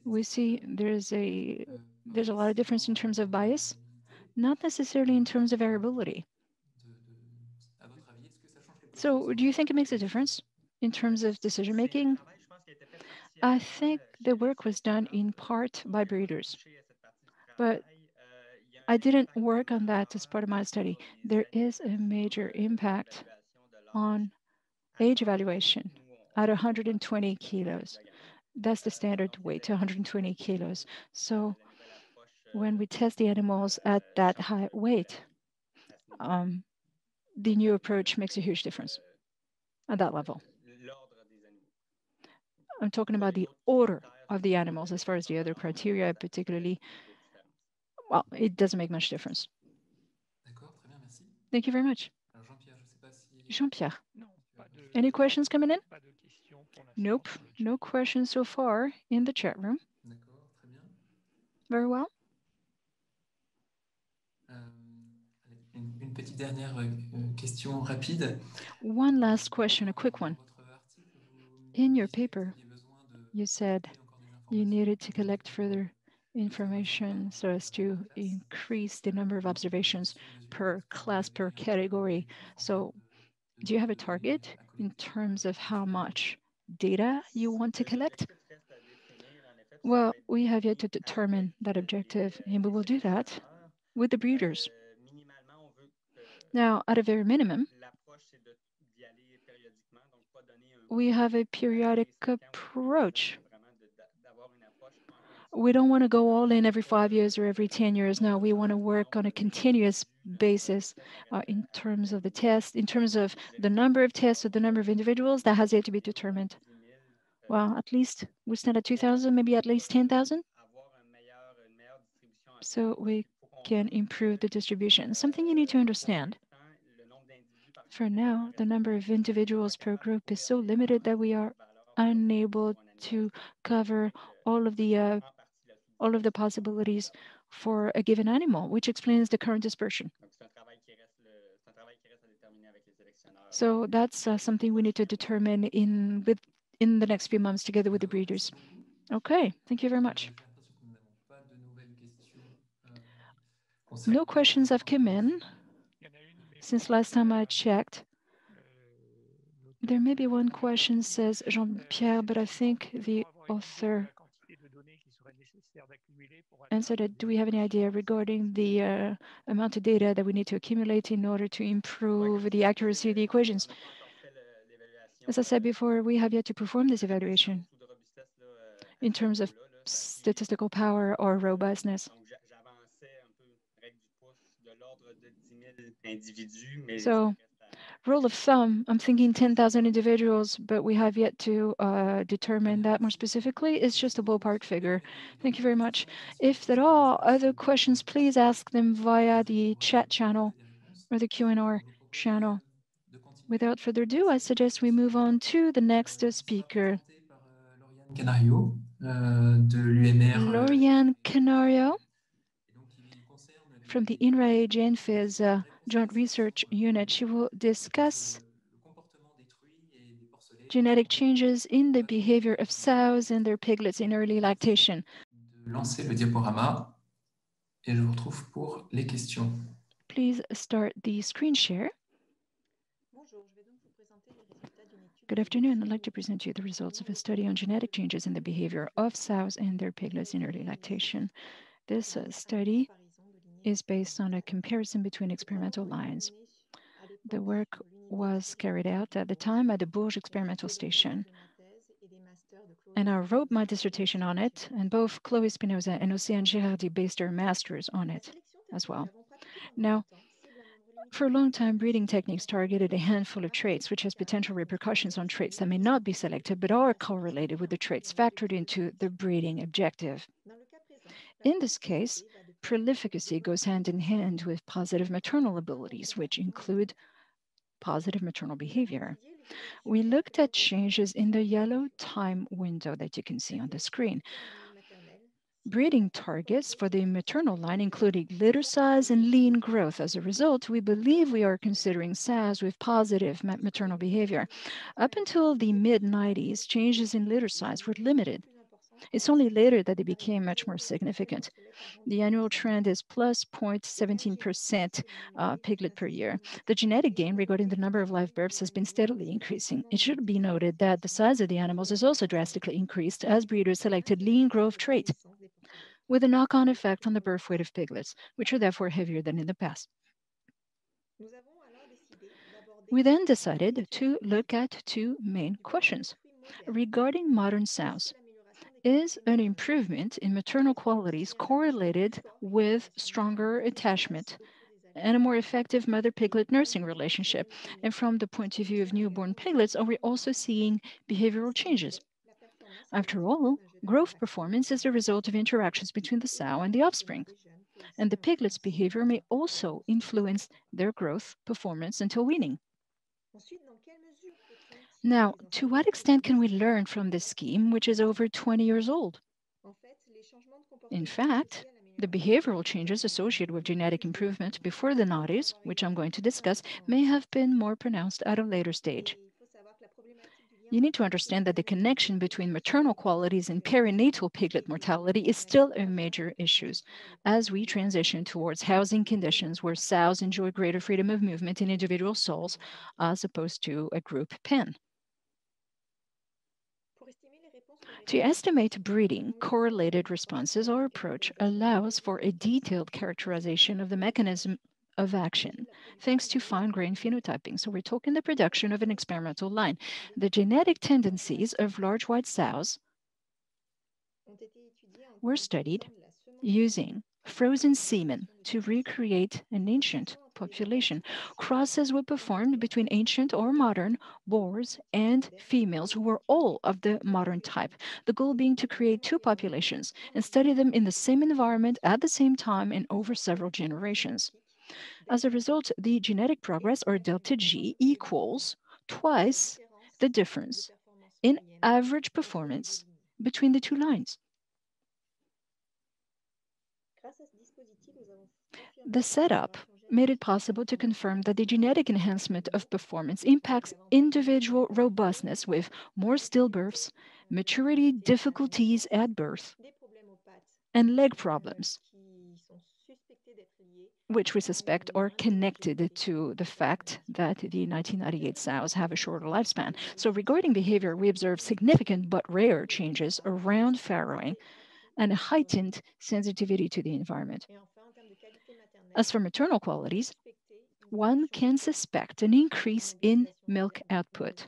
We see there's a lot of difference in terms of bias, not necessarily in terms of variability. So do you think it makes a difference in terms of decision making? I think the work was done in part by breeders, but I didn't work on that as part of my study. There is a major impact on age evaluation at 120 kilos. That's the standard weight, 120 kilos. So when we test the animals at that high weight, the new approach makes a huge difference at that level. I'm talking about the order of the animals as far as the other criteria, particularly, well, it doesn't make much difference. Thank you very much. Jean-Pierre, any questions coming in? Nope, no questions so far in the chat room. Very well. One last question, a quick one. In your paper, you said you needed to collect further information so as to increase the number of observations per class, per category. So do you have a target in terms of how much data you want to collect? Well, we have yet to determine that objective, and we will do that with the breeders. Now, at a very minimum, we have a periodic approach. We don't want to go all in every 5 years or every 10 years. Now, we want to work on a continuous basis in terms of the test, in terms of the number of tests or the number of individuals. That has yet to be determined. Well, at least we stand at 2,000, maybe at least 10,000. so we can improve the distribution. Something you need to understand. For now, the number of individuals per group is so limited that we are unable to cover all of the possibilities for a given animal, which explains the current dispersion. So that's something we need to determine in the next few months together with the breeders. Okay, thank you very much. No questions have come in since last time I checked. There may be one question, says Jean-Pierre, but I think the author answered it. Do we have any idea regarding the amount of data that we need to accumulate in order to improve the accuracy of the equations? As I said before, we have yet to perform this evaluation in terms of statistical power or robustness. So, rule of thumb, I'm thinking 10,000 individuals, but we have yet to determine that more specifically. It's just a ballpark figure. Thank you very much. If there are other questions, please ask them via the chat channel or the Q&R channel. Without further ado, I suggest we move on to the next speaker. Laurianne Canario from the INRAE GenFIS Joint Research Unit. She will discuss genetic changes in the behavior of sows and their piglets in early lactation.
Lancer le diaporama et je vous retrouve pour les questions.
Please start the screen share. Good afternoon. I'd like to present to you the results of a study on genetic changes in the behavior of sows and their piglets in early lactation. This study is based on a comparison between experimental lines. The work was carried out at the time at the Bourges experimental station. And I wrote my dissertation on it, and both Chloé Espinoza and Océane Girardie based their masters on it as well. Now, for a long time, breeding techniques targeted a handful of traits, which has potential repercussions on traits that may not be selected, but are correlated with the traits factored into the breeding objective. In this case, prolificacy goes hand in hand with positive maternal abilities, which include positive maternal behavior. We looked at changes in the yellow time window that you can see on the screen. Breeding targets for the maternal line including litter size and lean growth. As a result, we believe we are considering sows with positive maternal behavior. Up until the mid-90s, changes in litter size were limited. It's only later that they became much more significant. The annual trend is plus 0.17% piglet per year. The genetic gain regarding the number of live births has been steadily increasing. It should be noted that the size of the animals is also drastically increased as breeders selected lean growth trait, with a knock-on effect on the birth weight of piglets, which are therefore heavier than in the past. We then decided to look at two main questions. Regarding modern sows, is an improvement in maternal qualities correlated with stronger attachment and a more effective mother-piglet nursing relationship? And from the point of view of newborn piglets, are we also seeing behavioral changes? After all, growth performance is the result of interactions between the sow and the offspring, and the piglet's behavior may also influence their growth performance until weaning. Now, to what extent can we learn from this scheme, which is over 20 years old? In fact, the behavioral changes associated with genetic improvement before the 90s, which I'm going to discuss, may have been more pronounced at a later stage. You need to understand that the connection between maternal qualities and perinatal piglet mortality is still a major issue as we transition towards housing conditions where sows enjoy greater freedom of movement in individual stalls as opposed to a group pen. To estimate breeding correlated responses, our approach allows for a detailed characterization of the mechanism of action, thanks to fine-grained phenotyping. So we're talking the production of an experimental line. The genetic tendencies of large white sows were studied using frozen semen to recreate an ancient population. Crosses were performed between ancient or modern boars and females who were all of the modern type. The goal being to create two populations and study them in the same environment at the same time and over several generations. As a result, the genetic progress, or delta G, equals twice the difference in average performance between the two lines. The setup made it possible to confirm that the genetic enhancement of performance impacts individual robustness with more stillbirths, maturity difficulties at birth, and leg problems, which we suspect are connected to the fact that the 1998 sows have a shorter lifespan. So regarding behavior, we observe significant but rare changes around farrowing and a heightened sensitivity to the environment. As for maternal qualities, one can suspect an increase in milk output.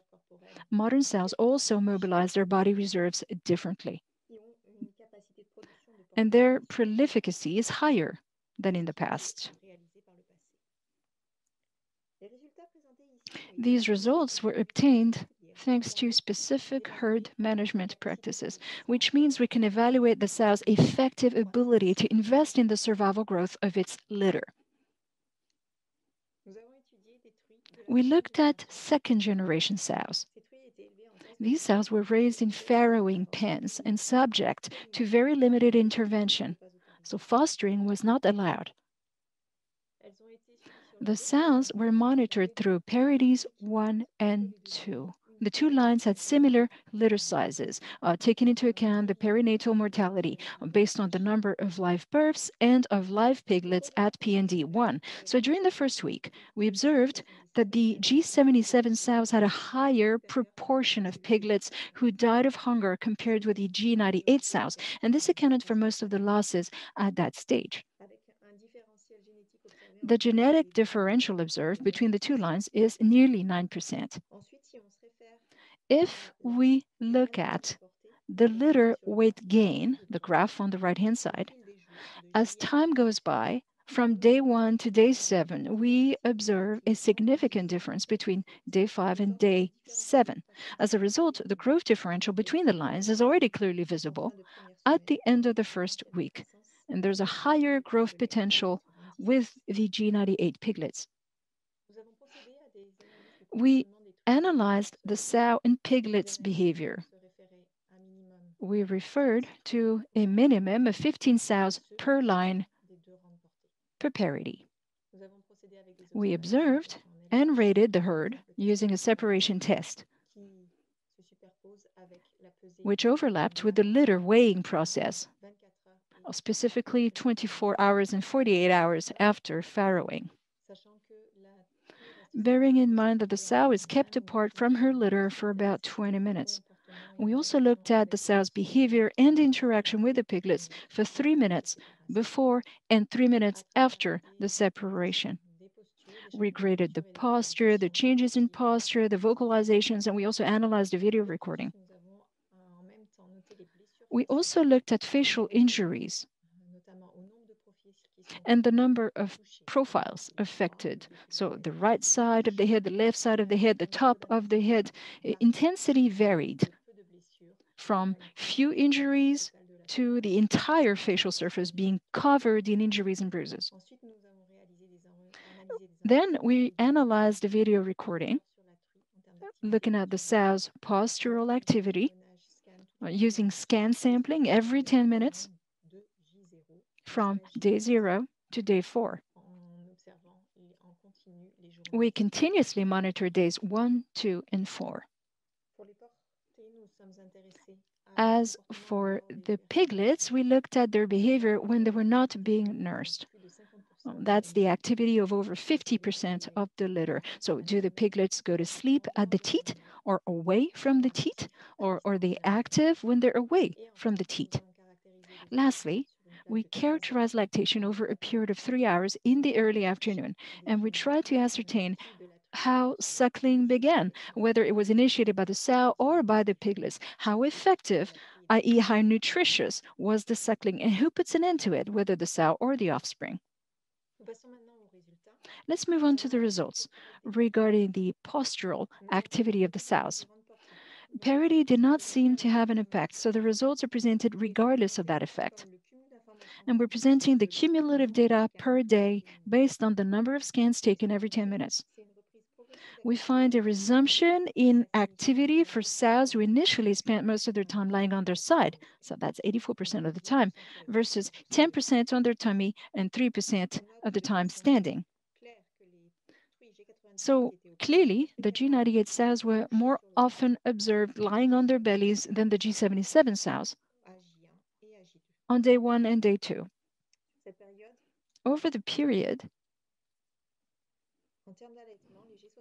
Modern sows also mobilize their body reserves differently, and their prolificacy is higher than in the past. These results were obtained thanks to specific herd management practices, which means we can evaluate the sow's effective ability to invest in the survival growth of its litter. We looked at second-generation sows. These sows were raised in farrowing pens and subject to very limited intervention, so fostering was not allowed. The sows were monitored through parities 1 and 2. The two lines had similar litter sizes, taking into account the perinatal mortality based on the number of live births and of live piglets at PND 1. So during the first week, we observed that the G77 sows had a higher proportion of piglets who died of hunger compared with the G98 sows, and this accounted for most of the losses at that stage. The genetic differential observed between the two lines is nearly 9%. If we look at the litter weight gain, the graph on the right-hand side, as time goes by, from day 1 to day 7, we observe a significant difference between day 5 and day 7. As a result, the growth differential between the lines is already clearly visible at the end of the first week, and there's a higher growth potential with the G98 piglets. We analyzed the sow and piglets' behavior. We referred to a minimum of 15 sows per line per parity. We observed and rated the herd using a separation test, which overlapped with the litter weighing process, specifically 24 hours and 48 hours after farrowing. Bearing in mind that the sow is kept apart from her litter for about 20 minutes. We also looked at the sow's behavior and interaction with the piglets for 3 minutes before and 3 minutes after the separation. We graded the posture, the changes in posture, the vocalizations, and we also analyzed the video recording. We also looked at facial injuries and the number of profiles affected. So the right side of the head, the left side of the head, the top of the head, intensity varied from few injuries to the entire facial surface being covered in injuries and bruises. Then we analyzed the video recording, looking at the sow's postural activity, using scan sampling every 10 minutes from day 0 to day 4. We continuously monitor days 1, 2, and 4. As for the piglets, we looked at their behavior when they were not being nursed. That's the activity of over 50% of the litter. So do the piglets go to sleep at the teat or away from the teat, or are they active when they're away from the teat? Lastly, we characterize lactation over a period of 3 hours in the early afternoon, and we try to ascertain how suckling began, whether it was initiated by the sow or by the piglets, how effective i.e. how nutritious was the suckling and who puts an end to it, whether the sow or the offspring. Let's move on to the results regarding the postural activity of the sows. Parity did not seem to have an impact, so the results are presented regardless of that effect. And we're presenting the cumulative data per day based on the number of scans taken every 10 minutes. We find a resumption in activity for sows who initially spent most of their time lying on their side, so that's 84% of the time, versus 10% on their tummy and 3% of the time standing. So clearly, the G98 sows were more often observed lying on their bellies than the G77 sows on day 1 and day 2. Over the period,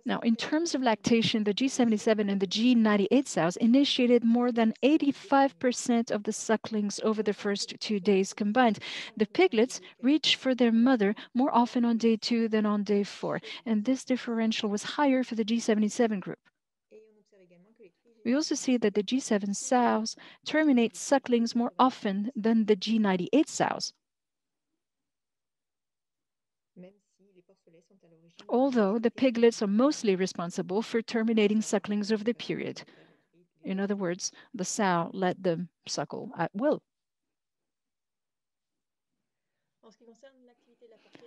now, in terms of lactation, the G77 and the G98 sows initiated more than 85% of the sucklings over the first 2 days combined. The piglets reached for their mother more often on day 2 than on day 4, and this differential was higher for the G77 group. We also see that the G7 sows terminate sucklings more often than the G98 sows, although the piglets are mostly responsible for terminating sucklings over the period. In other words, the sow let them suckle at will.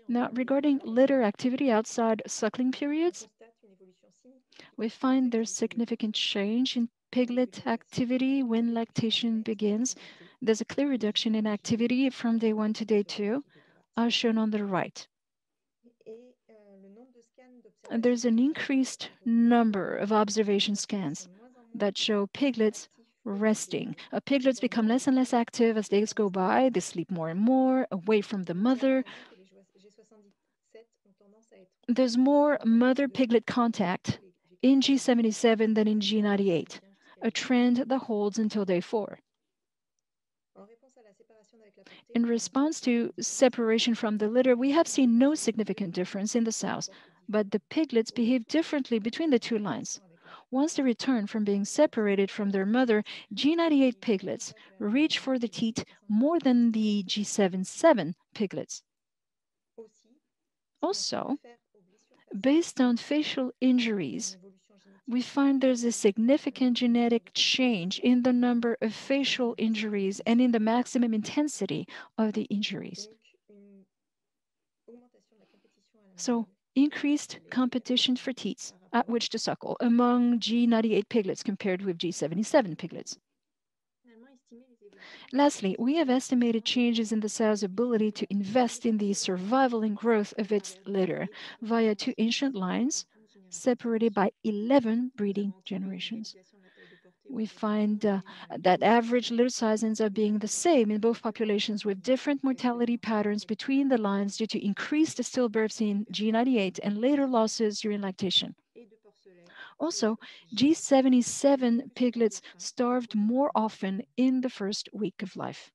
Now, regarding litter activity outside suckling periods, we find there's significant change in piglet activity when lactation begins. There's a clear reduction in activity from day 1 to day 2, as shown on the right. And there's an increased number of observation scans that show piglets resting. Piglets become less and less active as days go by. They sleep more and more away from the mother. There's more mother-piglet contact in G77 than in G98, a trend that holds until day 4. In response to separation from the litter, we have seen no significant difference in the sows, but the piglets behave differently between the 2 lines. Once they return from being separated from their mother, G98 piglets reach for the teat more than the G77 piglets. Also, based on facial injuries, we find there's a significant genetic change in the number of facial injuries and in the maximum intensity of the injuries. So, increased competition for teats at which to suckle among G98 piglets compared with G77 piglets. Lastly, we have estimated changes in the sow's ability to invest in the survival and growth of its litter via 2 ancient lines separated by 11 breeding generations. We find that average litter size ends up being the same in both populations with different mortality patterns between the lines due to increased stillbirths in G98 and later losses during lactation. Also, G77 piglets starved more often in the first week of life.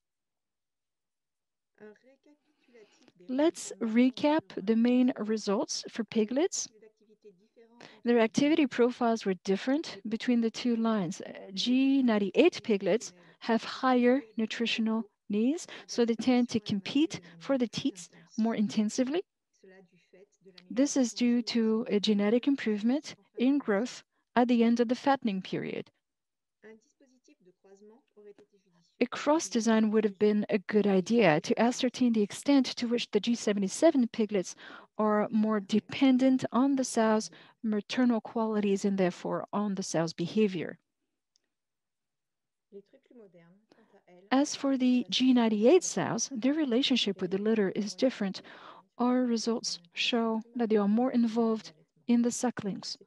Let's recap the main results for piglets. Their activity profiles were different between the 2 lines. G98 piglets have higher nutritional needs, so they tend to compete for the teats more intensively. This is due to a genetic improvement in growth at the end of the fattening period. A cross design would have been a good idea to ascertain the extent to which the G77 piglets are more dependent on the sow's maternal qualities and therefore on the sow's behavior. As for the G98 sows, their relationship with the litter is different. Our results show that they are more involved in the sucklings.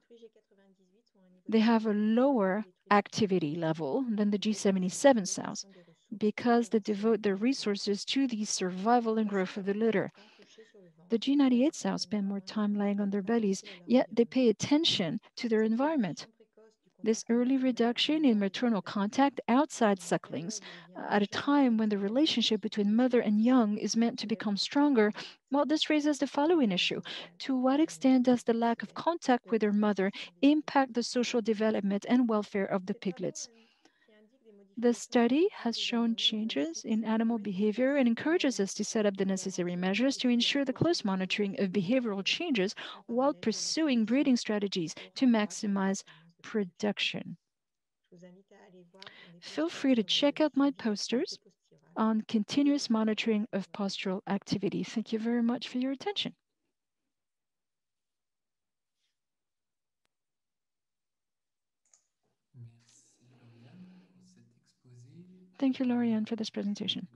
They have a lower activity level than the G77 sows because they devote their resources to the survival and growth of the litter. The G98 sows spend more time lying on their bellies, yet they pay attention to their environment. This early reduction in maternal contact outside sucklings at a time when the relationship between mother and young is meant to become stronger, well, this raises the following issue. To what extent does the lack of contact with their mother impact the social development and welfare of the piglets? The study has shown changes in animal behavior and encourages us to set up the necessary measures to ensure the close monitoring of behavioral changes while pursuing breeding strategies to maximize production. Feel free to check out my posters on continuous monitoring of postural activity. Thank you very much for your attention. Thank you, Laurianne, for this presentation.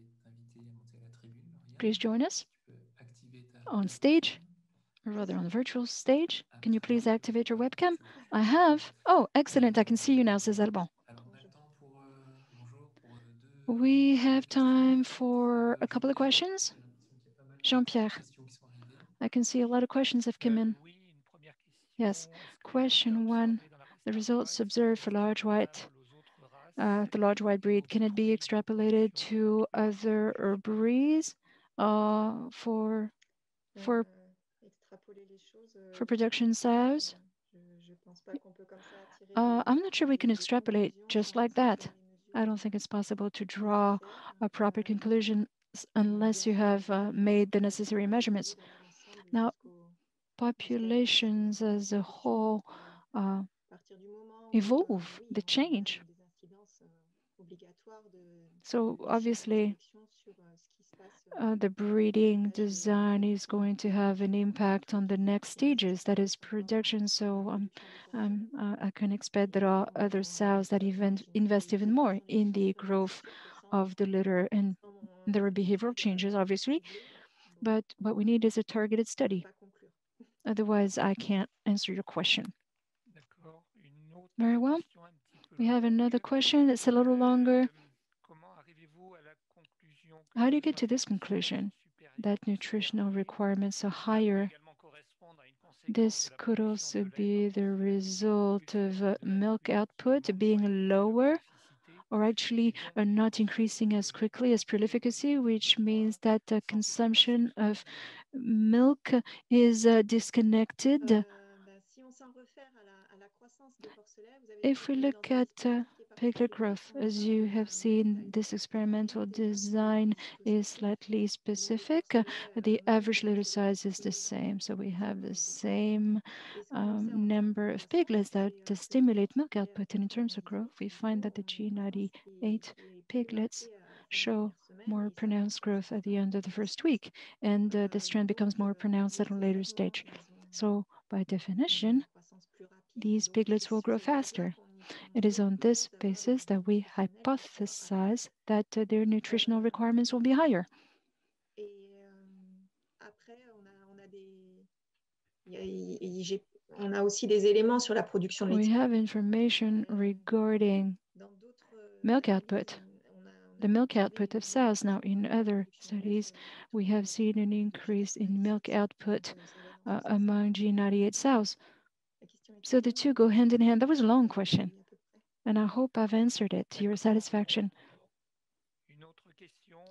Please join us on stage, or rather on the virtual stage. Can you please activate your webcam? I have. Oh, excellent. I can see you now, says Alban. We have time for a couple of questions. Jean-Pierre, I can see a lot of questions have come in. Yes. Question one, the results observed for large white, the large white breed, can it be extrapolated to other breeds for production sows? I'm not sure we can extrapolate just like that. I don't think it's possible to draw a proper conclusion unless you have made the necessary measurements. Now, populations as a whole evolve, they change. So obviously, the breeding design is going to have an impact on the next stages, that is production. So I can expect there are other sows that invest even more in the growth of the litter, and there are behavioral changes, obviously. But what we need is a targeted study. Otherwise, I can't answer your question. Very well. We have another question that's a little longer. How do you get to this conclusion that nutritional requirements are higher? This could also be the result of milk output being lower, or actually not increasing as quickly as prolificacy, which means that the consumption of milk is disconnected. If we look at piglet growth, as you have seen, this experimental design is slightly specific. The average litter size is the same, so we have the same number of piglets that stimulate milk output. And in terms of growth, we find that the G98 piglets show more pronounced growth at the end of the first week, and this trend becomes more pronounced at a later stage. So by definition, these piglets will grow faster. It is on this basis that we hypothesize that their nutritional requirements will be higher. We have information regarding milk output. The milk output of sows. Now, in other studies, we have seen an increase in milk output among G98 sows. So the two go hand in hand. That was a long question, and I hope I've answered it to your satisfaction.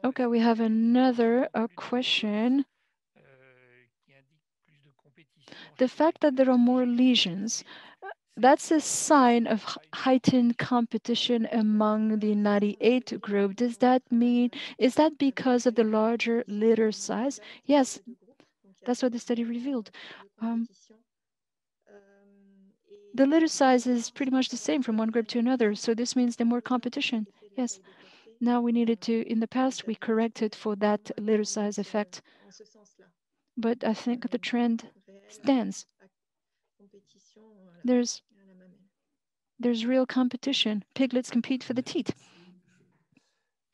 Okay, we have another question. The fact that there are more lesions, that's a sign of heightened competition among the 98 group. Does that mean, is that because of the larger litter size? Yes, that's what the study revealed. The litter size is pretty much the same from one group to another, so this means there's more competition. Yes. Now we needed to, in the past, we corrected for that litter size effect. But I think the trend stands. There's real competition. Piglets compete for the teat.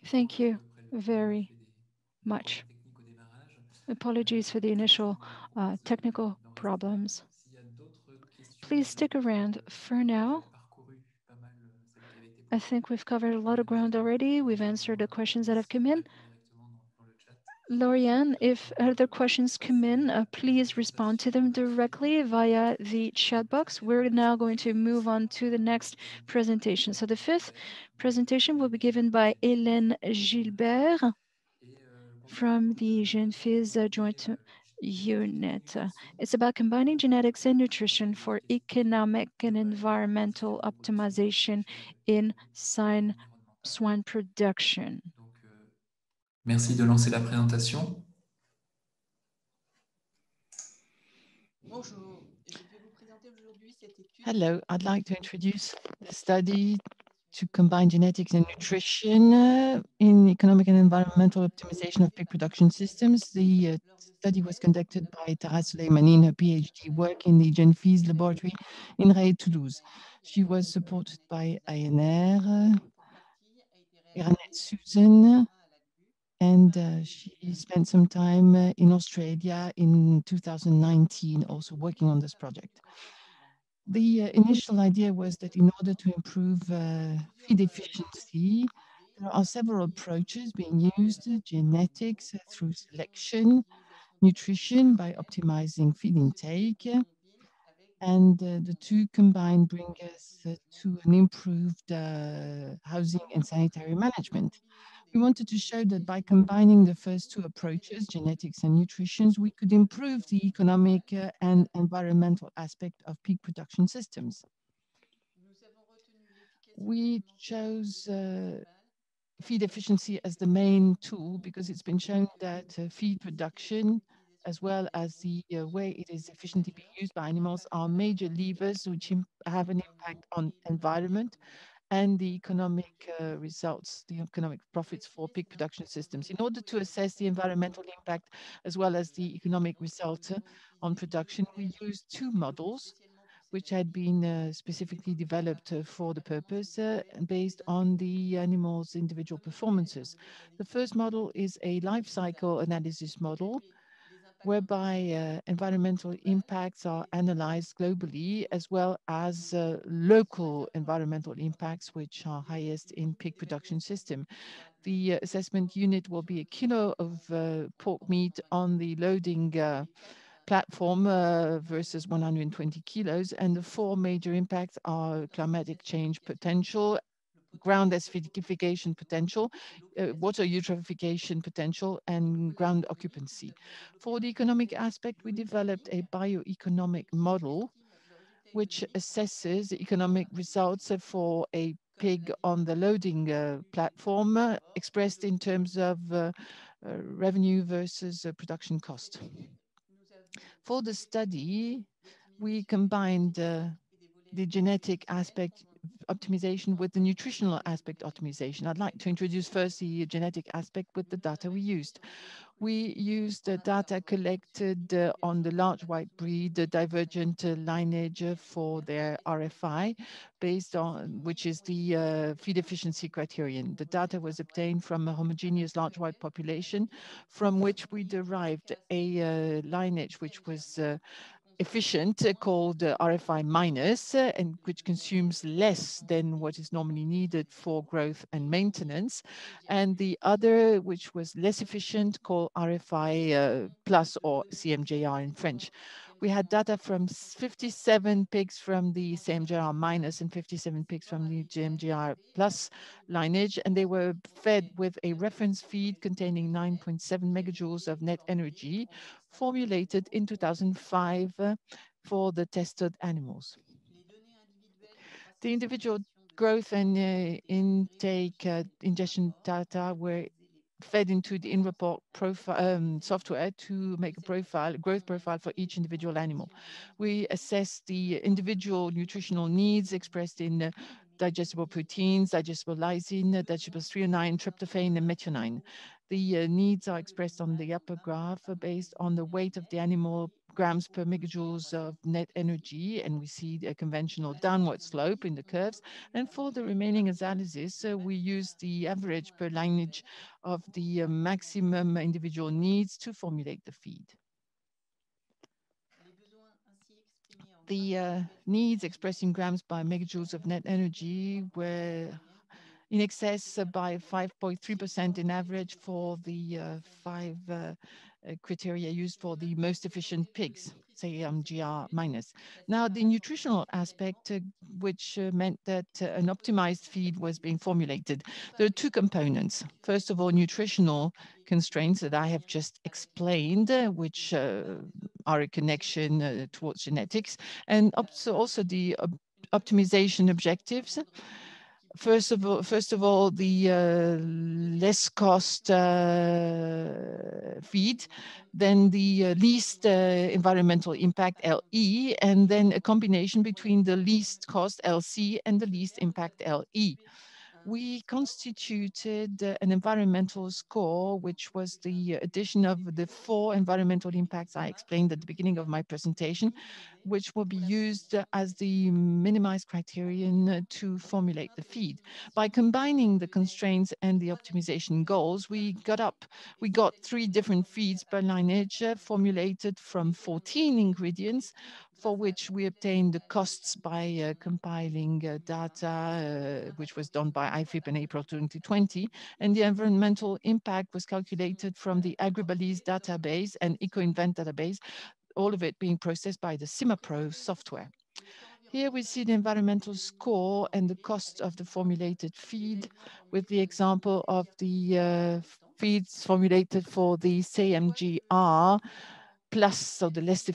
Thank you very much. Apologies for the initial technical problems. Please stick around. For now, I think we've covered a lot of ground already. We've answered the questions that have come in. Laurianne, if other questions come in, please respond to them directly via the chat box. We're now going to move on to the next presentation. So the fifth presentation will be given by Hélène Gilbert from the GenFIS Joint Unit. It's about combining genetics and nutrition for economic and environmental optimization in swine swine production.
Merci de lancer la présentation.
Hello, I'd like to introduce the study to combine genetics and nutrition in economic and environmental optimization of pig production systems. The study was conducted by Tara Soleimani in her PhD work in the Genfis laboratory in Ray, Toulouse. She was supported by ANR, Iranette Susan, and she spent some time in Australia in 2019 also working on this project. The initial idea was that in order to improve feed efficiency, there are several approaches being used: genetics through selection, nutrition by optimizing feed intake, and the two combined bring us to an improved housing and sanitary management. We wanted to show that by combining the first two approaches, genetics and nutrition, we could improve the economic and environmental aspect of pig production systems. We chose feed efficiency as the main tool because it's been shown that feed production, as well as the way it is efficiently being used by animals, are major levers which have an impact on environment and the economic results, the economic profits for pig production systems. In order to assess the environmental impact as well as the economic result on production, we used two models which had been specifically developed for the purpose based on the animal's individual performances. The first model is a life cycle analysis model whereby environmental impacts are analyzed globally, as well as local environmental impacts, which are highest in pig production system. The assessment unit will be a kilo of pork meat on the loading platform versus 120 kilos, and the four major impacts are climatic change potential, ground acidification potential, water eutrophication potential, and ground occupancy. For the economic aspect, we developed a bioeconomic model which assesses the economic results for a pig on the loading platform expressed in terms of revenue versus production cost. For the study, we combined the genetic aspect optimization with the nutritional aspect optimization. I'd like to introduce first the genetic aspect with the data we used. We used the data collected on the large white breed, the divergent lineage for their RFI, based on which is the feed efficiency criterion. The data was obtained from a homogeneous large white population, from which we derived a lineage which was efficient called RFI minus, and which consumes less than what is normally needed for growth and maintenance, and the other which was less efficient called RFI plus, or CMJR in French. We had data from 57 pigs from the CMJR minus and 57 pigs from the CMJR plus lineage, and they were fed with a reference feed containing 9.7 megajoules of net energy, formulated in 2005 for the tested animals. The individual growth and intake ingestion data were fed into the in-report profile software to make a growth profile for each individual animal. We assess the individual nutritional needs expressed in digestible proteins, digestible lysine, digestible threonine, tryptophan, and methionine. The needs are expressed on the upper graph based on the weight of the animal, grams per megajoules of net energy, and we see a conventional downward slope in the curves. And for the remaining analysis, we use the average per lineage of the maximum individual needs to formulate the feed. The needs expressed in grams by megajoules of net energy were in excess by 5.3% in average for the five criteria used for the most efficient pigs, say GR minus. Now, the nutritional aspect, which meant that an optimized feed was being formulated. There are two components. First of all, nutritional constraints that I have just explained, which are a connection towards genetics, and also the optimization objectives first of all, the less cost feed, then the least environmental impact LE, and then a combination between the least cost LC and the least impact LE. We constituted an environmental score, which was the addition of the 4 environmental impacts I explained at the beginning of my presentation, which will be used as the minimized criterion to formulate the feed. By combining the constraints and the optimization goals, we got 3 different feeds per lineage formulated from 14 ingredients, for which we obtained the costs by compiling data, which was done by IFIP in April 2020. And the environmental impact was calculated from the AgriBalise database and EcoInvent database, all of it being processed by the CIMAPRO software. Here we see the environmental score and the cost of the formulated feed with the example of the feeds formulated for the CMGR, plus, so the least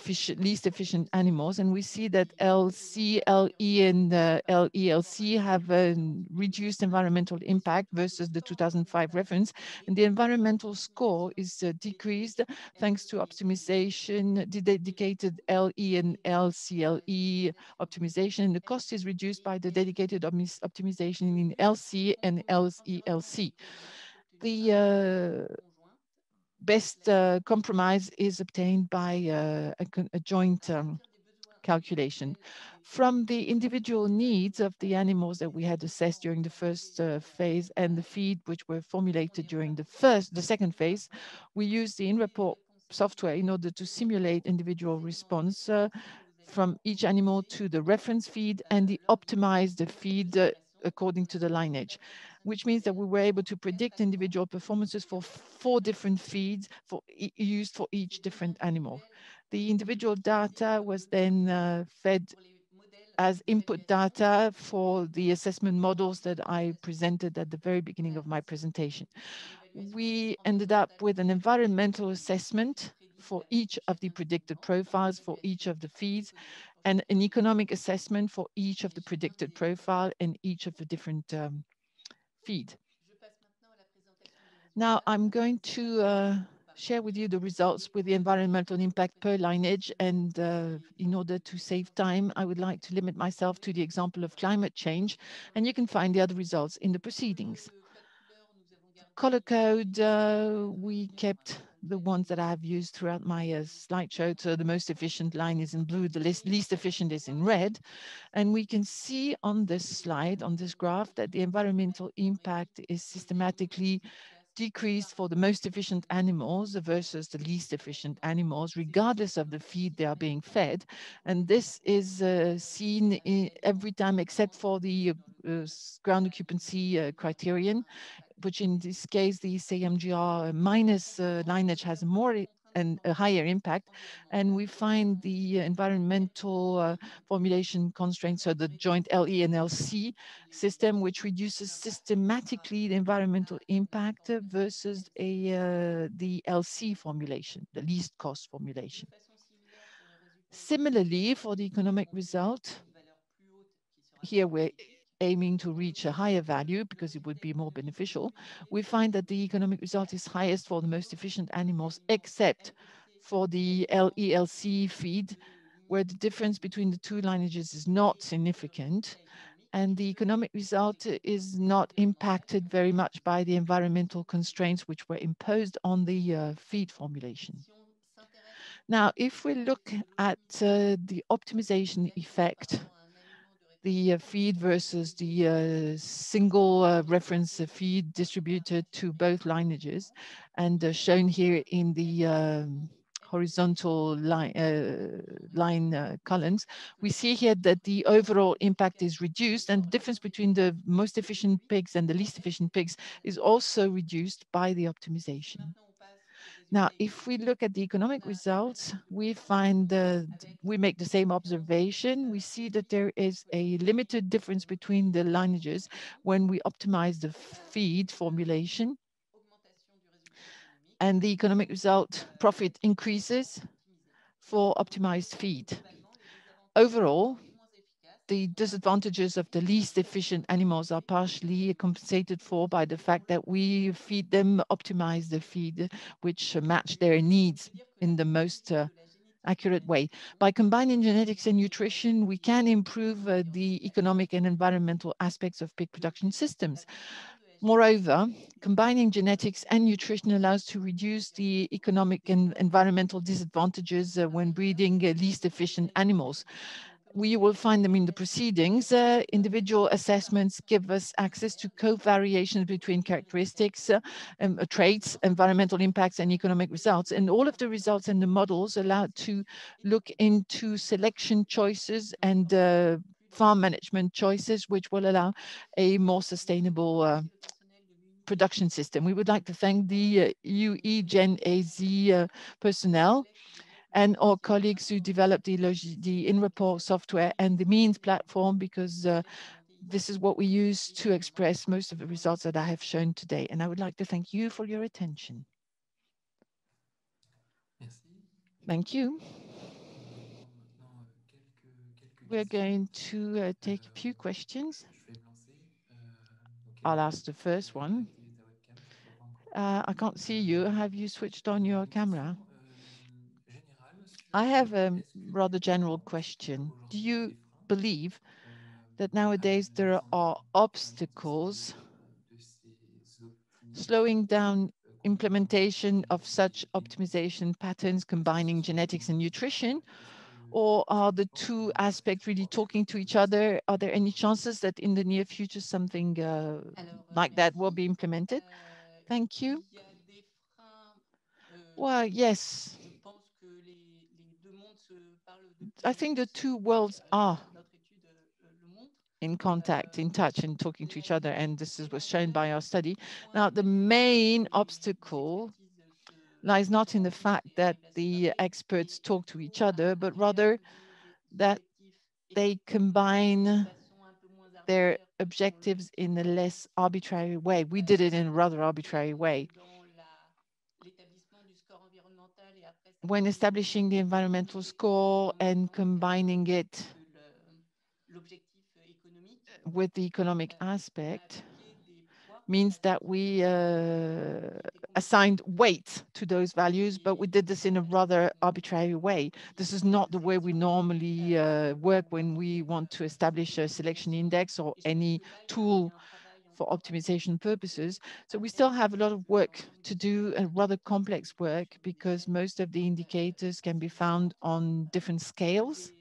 efficient animals. And we see that LC, LE, and LELC have a reduced environmental impact versus the 2005 reference. And the environmental score is decreased thanks to optimization, the dedicated LE and LCLE optimization. And the cost is reduced by the dedicated optimization in LC and LELC. The best compromise is obtained by a joint calculation. From the individual needs of the animals that we had assessed during the first phase and the feed which were formulated during the second phase, we used the in-report software in order to simulate individual response from each animal to the reference feed and the optimized feed according to the lineage, which means that we were able to predict individual performances for 4 different feeds used for each different animal. The individual data was then fed as input data for the assessment models that I presented at the very beginning of my presentation. We ended up with an environmental assessment for each of the predicted profiles for each of the feeds, and an economic assessment for each of the predicted profile and each of the different feed. Now I'm going to share with you the results with the environmental impact per lineage, and in order to save time, I would like to limit myself to the example of climate change, and you can find the other results in the proceedings. Color code, we kept the ones that I have used throughout my slideshow. So the most efficient line is in blue, the least efficient is in red. And we can see on this slide, on this graph, that the environmental impact is systematically decreased for the most efficient animals versus the least efficient animals, regardless of the feed they are being fed. And this is seen every time except for the ground occupancy criterion, which in this case, the CMGR minus lineage has more and a higher impact. And we find the environmental formulation constraints, so the joint LE and LC system, which reduces systematically the environmental impact versus the LC formulation, the least cost formulation. Similarly, for the economic result, here we're aiming to reach a higher value because it would be more beneficial. We find that the economic result is highest for the most efficient animals, except for the LELC feed, where the difference between the 2 lineages is not significant. And the economic result is not impacted very much by the environmental constraints which were imposed on the feed formulation. Now, if we look at the optimization effect, the feed versus the single reference feed distributed to both lineages, and shown here in the horizontal line columns, we see here that the overall impact is reduced, and the difference between the most efficient pigs and the least efficient pigs is also reduced by the optimization. Now, if we look at the economic results, we find we make the same observation. We see that there is a limited difference between the lineages when we optimize the feed formulation, and the economic result profit increases for optimized feed. Overall, the disadvantages of the least efficient animals are partially compensated for by the fact that we feed them, optimize the feed, which match their needs in the most accurate way. By combining genetics and nutrition, we can improve the economic and environmental aspects of pig production systems. Moreover, combining genetics and nutrition allows to reduce the economic and environmental disadvantages when breeding least efficient animals. We will find them in the proceedings. Individual assessments give us access to covariations between characteristics, traits, environmental impacts, and economic results. And all of the results and the models allow to look into selection choices and farm management choices, which will allow a more sustainable production system. We would like to thank the UE Gen AZ personnel and our colleagues who developed the in-report software and the means platform, because this is what we use to express most of the results that I have shown today. And I would like to thank you for your attention. Thank you. We're going to take a few questions. I'll ask the first one. I can't see you. Have you switched on your camera? I have a rather general question. Do you believe that nowadays there are obstacles slowing down implementation of such optimization patterns combining genetics and nutrition? Or are the two aspects really talking to each other? Are there any chances that in the near future something like that will be implemented? Thank you. Well, yes. I think the two worlds are in contact, in touch, and talking to each other, and this was shown by our study. Now, the main obstacle lies not in the fact that the experts talk to each other, but rather that they combine their objectives in a less arbitrary way. We did it in a rather arbitrary way. When establishing the environmental score and combining it with the economic aspect means that we assigned weight to those values, but we did this in a rather arbitrary way. This is not the way we normally work when we want to establish a selection index or any tool for optimization purposes. So we still have a lot of work to do, and rather complex work, because most of the indicators can be found on different scales.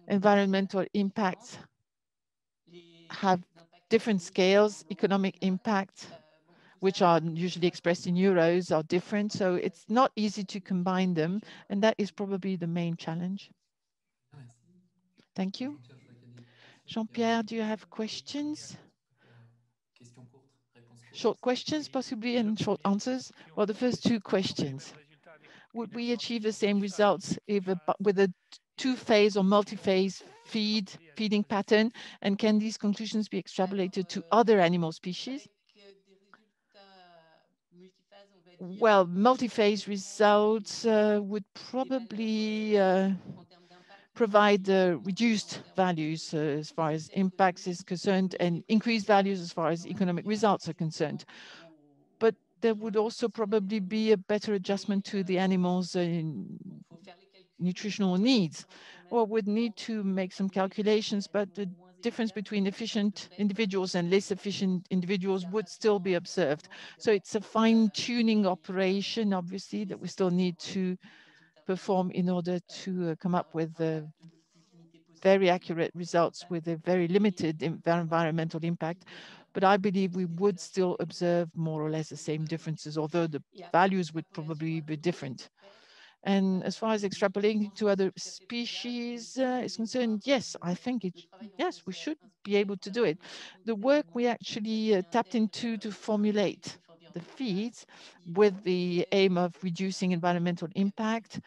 Environmental impacts have different scales. Economic impact, which are usually expressed in euros, are different. So it's not easy to combine them. And that is probably the main challenge. Thank you. Jean-Pierre, do you have questions? Short questions, possibly, and short answers? Well, the first two questions. Would we achieve the same results if with a two-phase or multi-phase feeding pattern? And can these conclusions be extrapolated to other animal species? Well, multi-phase results would probably provide reduced values as far as impacts is concerned, and increased values as far as economic results are concerned. But there would also probably be a better adjustment to the animals' nutritional needs. Well, we'd need to make some calculations, but the difference between efficient individuals and less efficient individuals would still be observed. So it's a fine-tuning operation, obviously, that we still need to perform in order to come up with very accurate results with a very limited environmental impact. But I believe we would still observe more or less the same differences, although the values would probably be different. And as far as extrapolating to other species is concerned, yes, I think yes, we should be able to do it. The work we actually tapped into to formulate the feeds with the aim of reducing environmental impact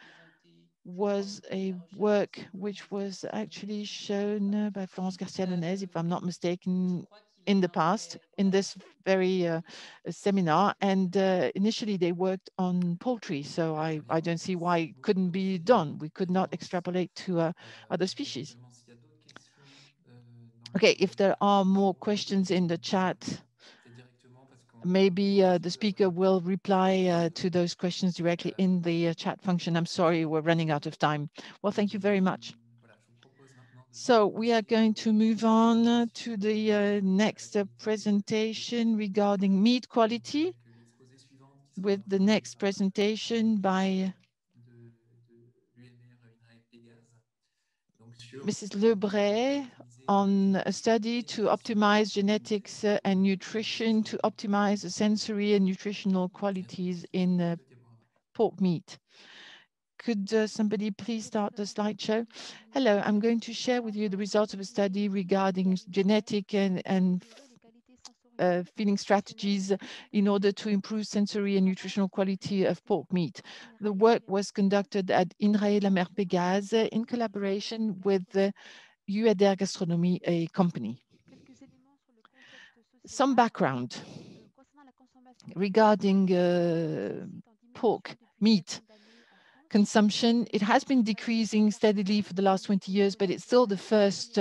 was a work which was actually shown by Florence Garcia-Lenez, if I'm not mistaken, in the past in this very seminar, and initially they worked on poultry, so I don't see why it couldn't be done. We could not extrapolate to other species. Okay, if there are more questions in the chat, maybe the speaker will reply to those questions directly in the chat function. I'm sorry, we're running out of time. Well, thank you very much. So we are going to move on to the next presentation regarding meat quality, with the next presentation by Mrs. Lebray on a study to optimize genetics and nutrition to optimize the sensory and nutritional qualities in pork meat. Could somebody please start the slideshow? Hello, I'm going to share with you the results of a study regarding genetic and feeding strategies in order to improve sensory and nutritional quality of pork meat. The work was conducted at INRAE La Mer Pégase in collaboration with UADR Gastronomie, a company. Some background regarding pork meat consumption. It has been decreasing steadily for the last 20 years, but it's still the first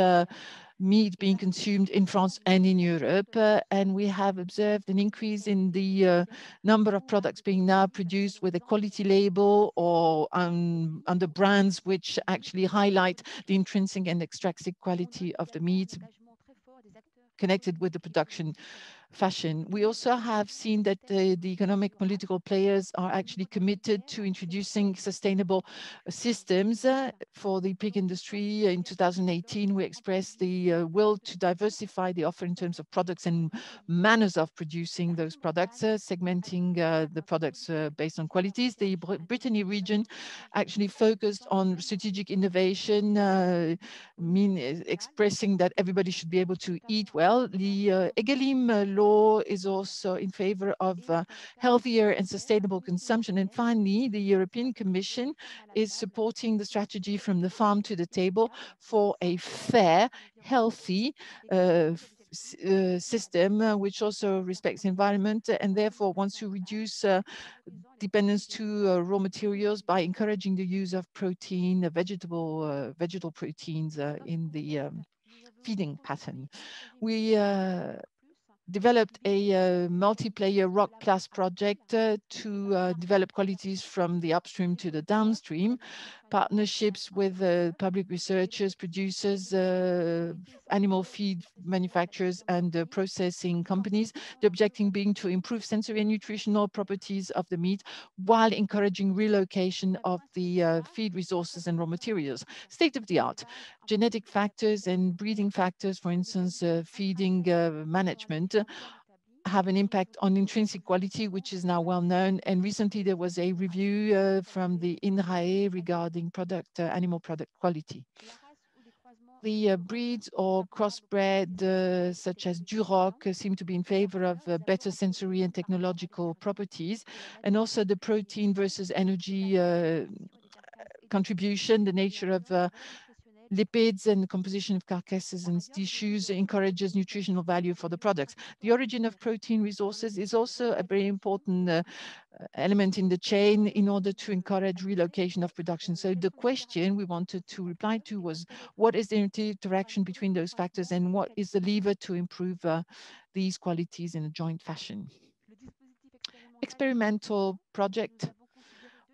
meat being consumed in France and in Europe. And we have observed an increase in the number of products being now produced with a quality label or under brands which actually highlight the intrinsic and extrinsic quality of the meat connected with the production fashion. We also have seen that the economic political players are actually committed to introducing sustainable systems for the pig industry. In 2018, we expressed the will to diversify the offer in terms of products and manners of producing those products, segmenting the products based on qualities. The Brittany region actually focused on strategic innovation, expressing that everybody should be able to eat well. The Egalim law is also in favor of healthier and sustainable consumption. And finally, the European Commission is supporting the strategy from the farm to the table for a fair, healthy system which also respects the environment, and therefore wants to reduce dependence to raw materials by encouraging the use of protein, vegetable proteins in the feeding pattern. We developed a multiplayer Rock Plus project to develop qualities from the upstream to the downstream, partnerships with public researchers, producers, animal feed manufacturers, and processing companies. The objective being to improve sensory and nutritional properties of the meat while encouraging relocation of the feed resources and raw materials. State of the art. Genetic factors and breeding factors, for instance, feeding management, have an impact on intrinsic quality, which is now well known. And recently there was a review from the INRAE regarding animal product quality. The breeds or crossbred, such as Duroc, seem to be in favor of better sensory and technological properties, and also the protein versus energy contribution, the nature of lipids and the composition of carcasses and tissues encourages nutritional value for the products. The origin of protein resources is also a very important element in the chain in order to encourage relocation of production. So the question we wanted to reply to was, what is the interaction between those factors and what is the lever to improve these qualities in a joint fashion? Experimental project.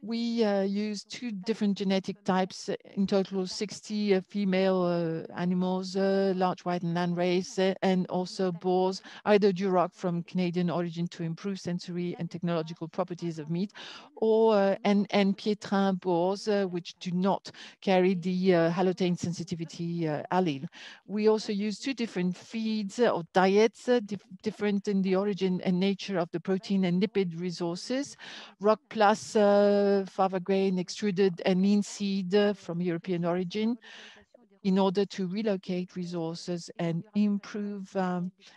We use 2 different genetic types, in total 60 female animals, large white and landrace, and also boars, either Duroc from Canadian origin to improve sensory and technological properties of meat, or and Pietrin boars, which do not carry the halothane sensitivity allele. We also use 2 different feeds or diets, different in the origin and nature of the protein and lipid resources. Rock Plus, fava grain, extruded and lean seed from European origin, in order to relocate resources and improve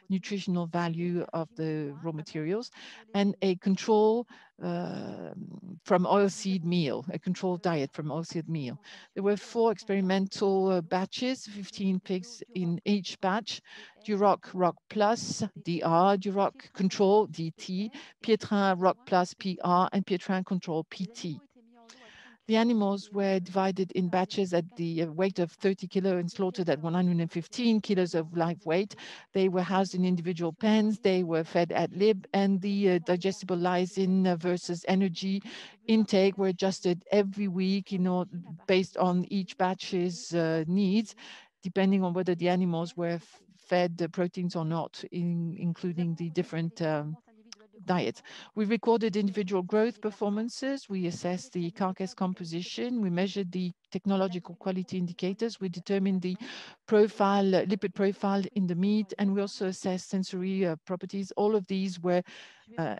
nutritional value of the raw materials, and a control from oilseed meal, a controlled diet from oilseed meal. There were 4 experimental batches, 15 pigs in each batch: Duroc Roc Plus, DR, Duroc Control, DT, Pietrin Roc Plus, PR, and Pietrin Control, PT. The animals were divided in batches at the weight of 30 kilo and slaughtered at 115 kilos of live weight. They were housed in individual pens. They were fed ad lib, and the digestible lysin versus energy intake were adjusted every week, based on each batch's needs, depending on whether the animals were fed the proteins or not, including the different diet. We recorded individual growth performances. We assessed the carcass composition. We measured the technological quality indicators. We determined the profile, lipid profile in the meat, and we also assessed sensory properties. All of these were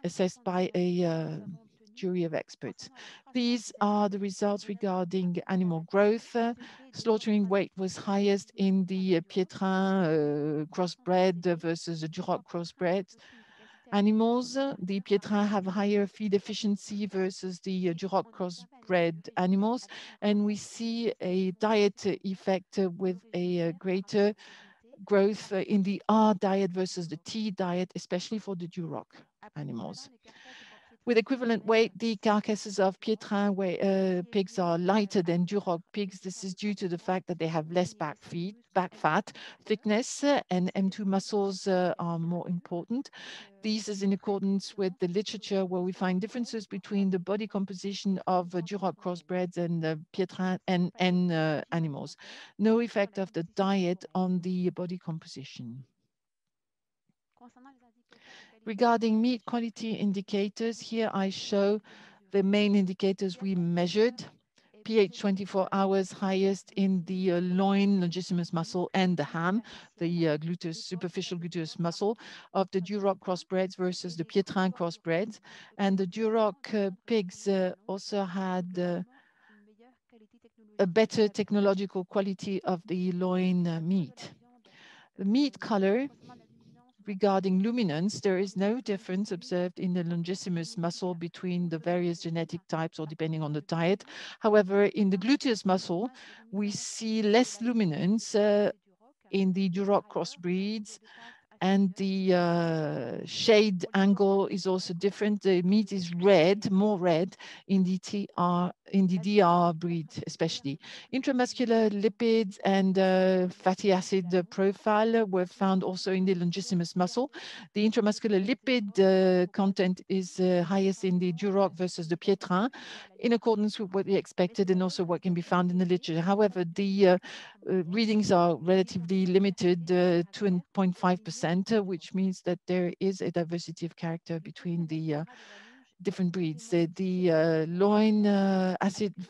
assessed by a jury of experts. These are the results regarding animal growth. Slaughtering weight was highest in the Pietrin crossbred versus the Duroc crossbred animals. The Pietrin have higher feed efficiency versus the Duroc crossbred animals, and we see a diet effect with a greater growth in the R diet versus the T diet, especially for the Duroc animals. With equivalent weight, the carcasses of Pietrin pigs are lighter than Duroc pigs. This is due to the fact that they have less back fat, thickness, and M2 muscles are more important. This is in accordance with the literature, where we find differences between the body composition of Duroc crossbreds and Pietrin and animals. No effect of the diet on the body composition. Regarding meat quality indicators, here I show the main indicators we measured. pH 24 hours highest in the loin, longissimus muscle, and the ham, the superficial gluteus muscle of the Duroc crossbreds versus the Pietrin crossbreds. And the Duroc pigs also had a better technological quality of the loin meat. The meat color, regarding luminance, there is no difference observed in the longissimus muscle between the various genetic types or depending on the diet. However, in the gluteus muscle, we see less luminance in the Duroc crossbreeds, and the shade angle is also different. The meat is red, more red in the DR breed, especially. Intramuscular lipids and fatty acid profile were found also in the longissimus muscle. The intramuscular lipid content is highest in the Duroc versus the Pietrin, in accordance with what we expected and also what can be found in the literature. However, the readings are relatively limited, 2.5%, which means that there is a diversity of character between the different breeds. The loin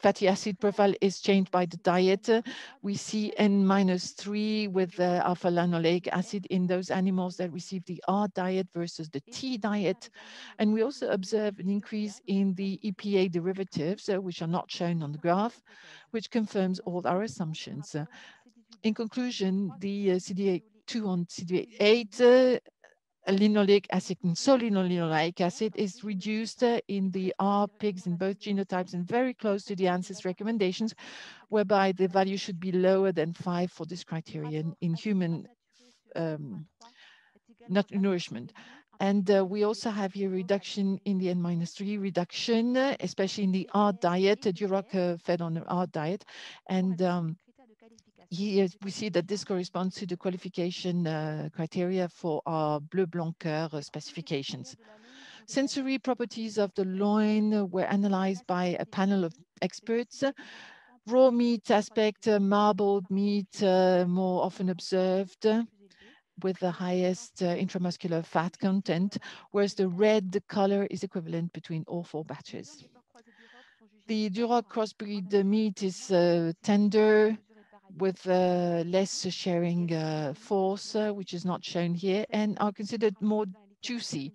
fatty acid profile is changed by the diet. We see N-3 with alpha linoleic acid in those animals that receive the R diet versus the T diet. And we also observe an increase in the EPA derivatives, which are not shown on the graph, which confirms all our assumptions. In conclusion, the CD8-2 on CD8, linoleic acid and solenoleic acid is reduced in the R pigs in both genotypes and very close to the ANSYS recommendations, whereby the value should be lower than 5 for this criterion in human nourishment. And we also have here reduction in the N-3 reduction, especially in the R diet, Duroc fed on the R diet. And here we see that this corresponds to the qualification criteria for our Bleu Blanc Coeur specifications. Sensory properties of the loin were analyzed by a panel of experts. Raw meat aspect, marbled meat more often observed with the highest intramuscular fat content, whereas the red color is equivalent between all 4 batches. The Duroc crossbreed meat is tender, with less sharing force, which is not shown here, and are considered more juicy.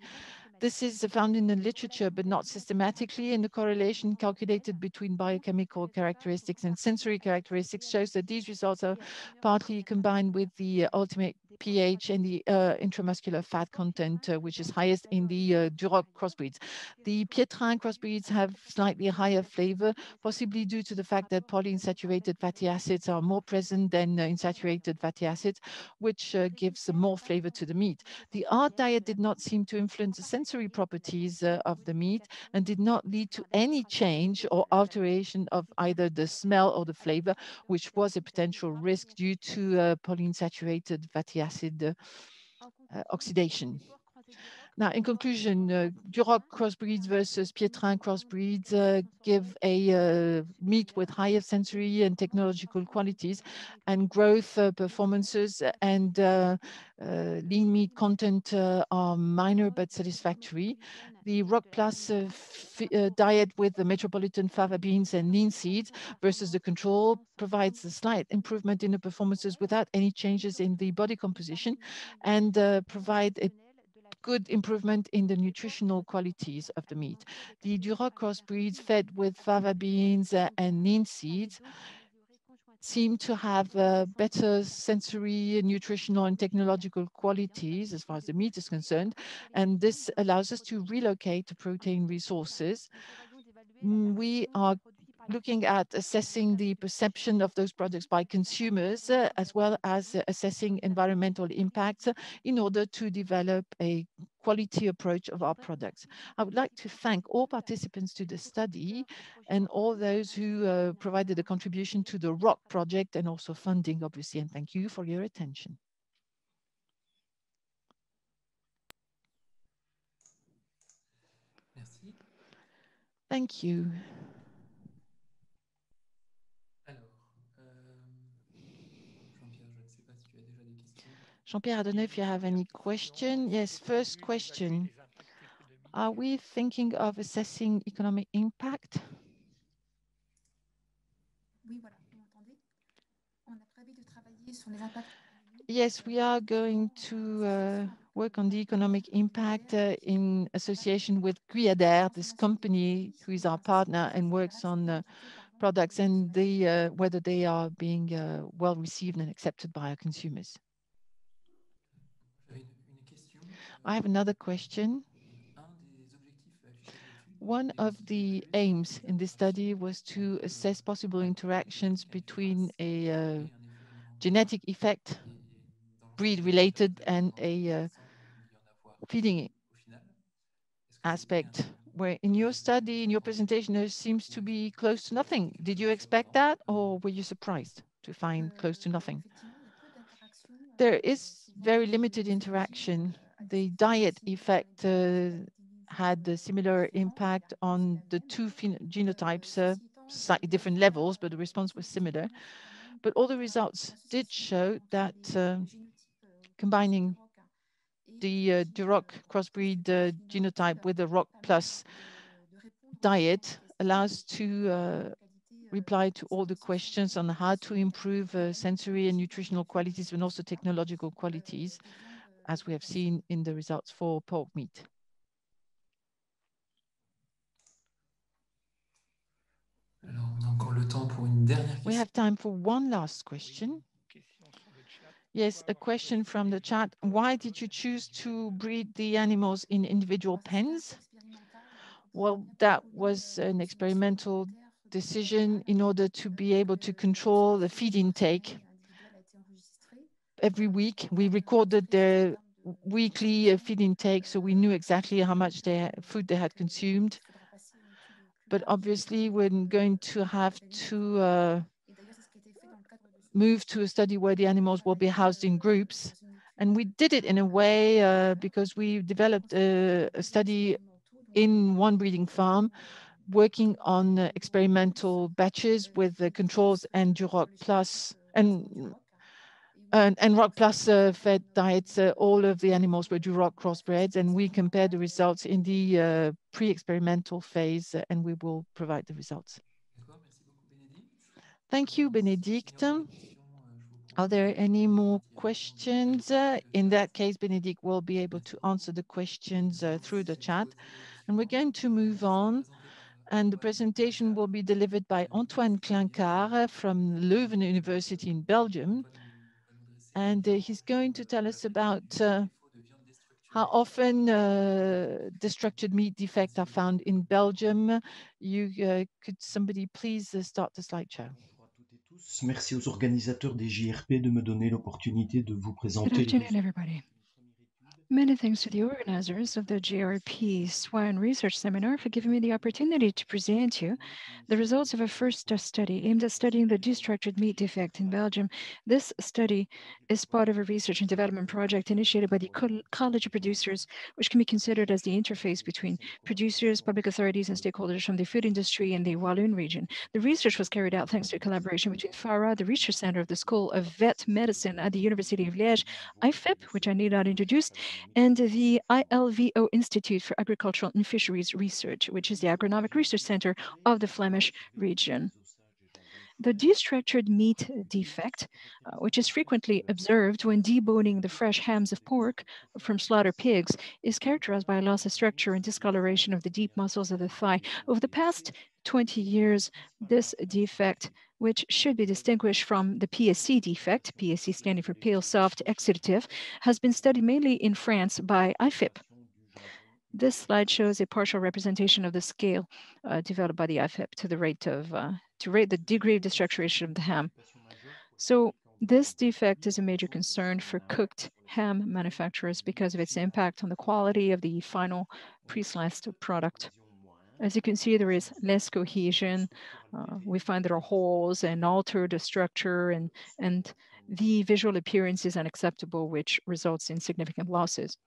This is found in the literature, but not systematically, and the correlation calculated between biochemical characteristics and sensory characteristics shows that these results are partly combined with the ultimate pH and the intramuscular fat content, which is highest in the Duroc crossbreeds. The Pietrin crossbreeds have slightly higher flavor, possibly due to the fact that polyunsaturated fatty acids are more present than unsaturated fatty acids, which gives more flavor to the meat. The art diet did not seem to influence the sensory properties of the meat and did not lead to any change or alteration of either the smell or the flavor, which was a potential risk due to polyunsaturated fatty acid oxidation. Now, in conclusion, Duroc crossbreeds versus Pietrin crossbreeds give a meat with higher sensory and technological qualities, and growth performances and lean meat content are minor but satisfactory. The Rock Plus diet with the metropolitan fava beans and lean seeds versus the control provides a slight improvement in the performances without any changes in the body composition, and provide a good improvement in the nutritional qualities of the meat. The Duroc crossbreeds fed with fava beans and lean seeds seem to have better sensory, nutritional, and technological qualities as far as the meat is concerned, and this allows us to relocate the protein resources. We are looking at assessing the perception of those products by consumers, as well as assessing environmental impacts in order to develop a quality approach of our products. I would like to thank all participants to the study and all those who provided a contribution to the ROC project and also funding, obviously, and thank you for your attention.
Merci.
Thank you. Jean-Pierre, I don't know if you have any question. Yes, first question. Are we thinking of assessing economic impact? Yes, we are going to work on the economic impact in association with Guyader, this company who is our partner and works on products, and whether they are being well received and accepted by our consumers. I have another question. One of the aims in this study was to assess possible interactions between a genetic effect, breed-related, and a feeding aspect, where in your study, in your presentation, there seems to be close to nothing. Did you expect that, or were you surprised to find close to nothing? There is very limited interaction. The diet effect had a similar impact on the two genotypes, slightly different levels, but the response was similar. But all the results did show that combining the Duroc crossbreed genotype with the Roc Plus diet allows to reply to all the questions on how to improve sensory and nutritional qualities and also technological qualities, as we have seen in the results for pork meat. We have time for one last question. Yes, a question from the chat. Why did you choose to breed the animals in individual pens? Well, that was an experimental decision in order to be able to control the feed intake. Every week, we recorded their weekly feed intake, so we knew exactly how much food they had consumed. But obviously, we're going to have to move to a study where the animals will be housed in groups. And we did it in a way because we developed a study in one breeding farm working on experimental batches with the controls and Duroc Plus and Roc Plus fed diets. All of the animals were Duroc crossbreds, and we compared the results in the pre-experimental phase, and we will provide the results. Thank you, Bénédicte. Are there any more questions? In that case, Benedict will be able to answer the questions through the chat. And we're going to move on. And the presentation will be delivered by Antoine Clincard from Leuven University in Belgium. And he's going to tell us about how often destructured meat defects are found in Belgium. Could somebody please start the slideshow?
Merci aux organisateurs des JRP de me donner l'opportunité de vous
Good
présenter les
afternoon, everybody. Many thanks to the organizers of the GRP Swine Research Seminar for giving me the opportunity to present you the results of a first study aimed at studying the destructured meat defect in Belgium. This study is part of a research and development project initiated by the College of Producers, which can be considered as the interface between producers, public authorities, and stakeholders from the food industry in the Walloon region. The research was carried out thanks to a collaboration between FARA, the research center of the School of Vet Medicine at the University of Liège, IFIP, which I need not introduce, and the ILVO Institute for Agricultural and Fisheries Research, which is the agronomic research center of the Flemish region. The destructured meat defect, which is frequently observed when deboning the fresh hams of pork from slaughter pigs, is characterized by a loss of structure and discoloration of the deep muscles of the thigh. Over the past 20 years, this defect, which should be distinguished from the PSC defect, PSC standing for pale soft exudative, has been studied mainly in France by IFIP. This slide shows a partial representation of the scale developed by the IFIP to rate the degree of destructuration of the ham. So this defect is a major concern for cooked ham manufacturers because of its impact on the quality of the final pre-sliced product. As you can see, there is less cohesion. We find there are holes and altered structure, and the visual appearance is unacceptable, which results in significant losses.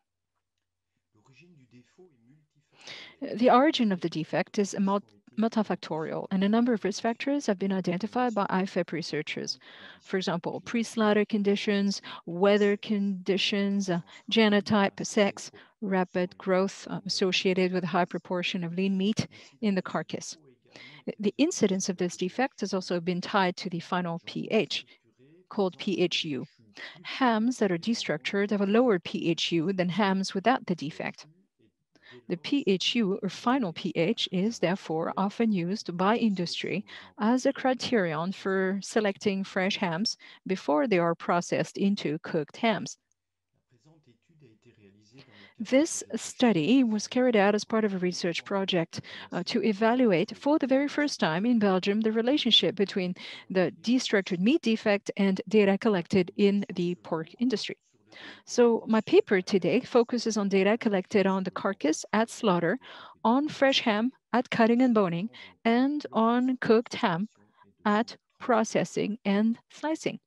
The origin of the defect is multifactorial, and a number of risk factors have been identified by IFIP researchers. For example, pre-slaughter conditions, weather conditions, genotype, sex, rapid growth associated with a high proportion of lean meat in the carcass. The incidence of this defect has also been tied to the final pH, called pHU. Hams that are destructured have a lower pHU than hams without the defect. The pHU, or final pH, is therefore often used by industry as a criterion for selecting fresh hams before they are processed into cooked hams. This study was carried out as part of a research project to evaluate for the very first time in Belgium the relationship between the destructured meat defect and data collected in the pork industry. So my paper today focuses on data collected on the carcass at slaughter, on fresh ham at cutting and boning, and on cooked ham at processing and slicing.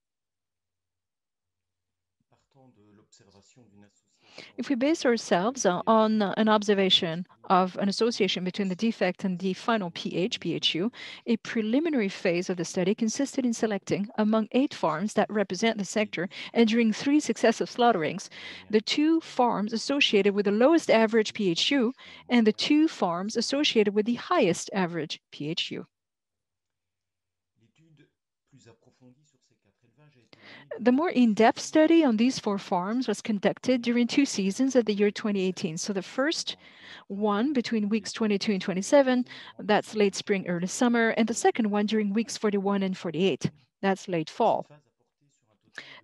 If we base ourselves on an observation of an association between the defect and the final pH, pHU, a preliminary phase of the study consisted in selecting among 8 farms that represent the sector, and during 3 successive slaughterings, the 2 farms associated with the lowest average pHU and the 2 farms associated with the highest average pHU. The more in-depth study on these 4 farms was conducted during 2 seasons of the year 2018. So the first one between weeks 22 and 27, that's late spring, early summer, and the second one during weeks 41 and 48, that's late fall.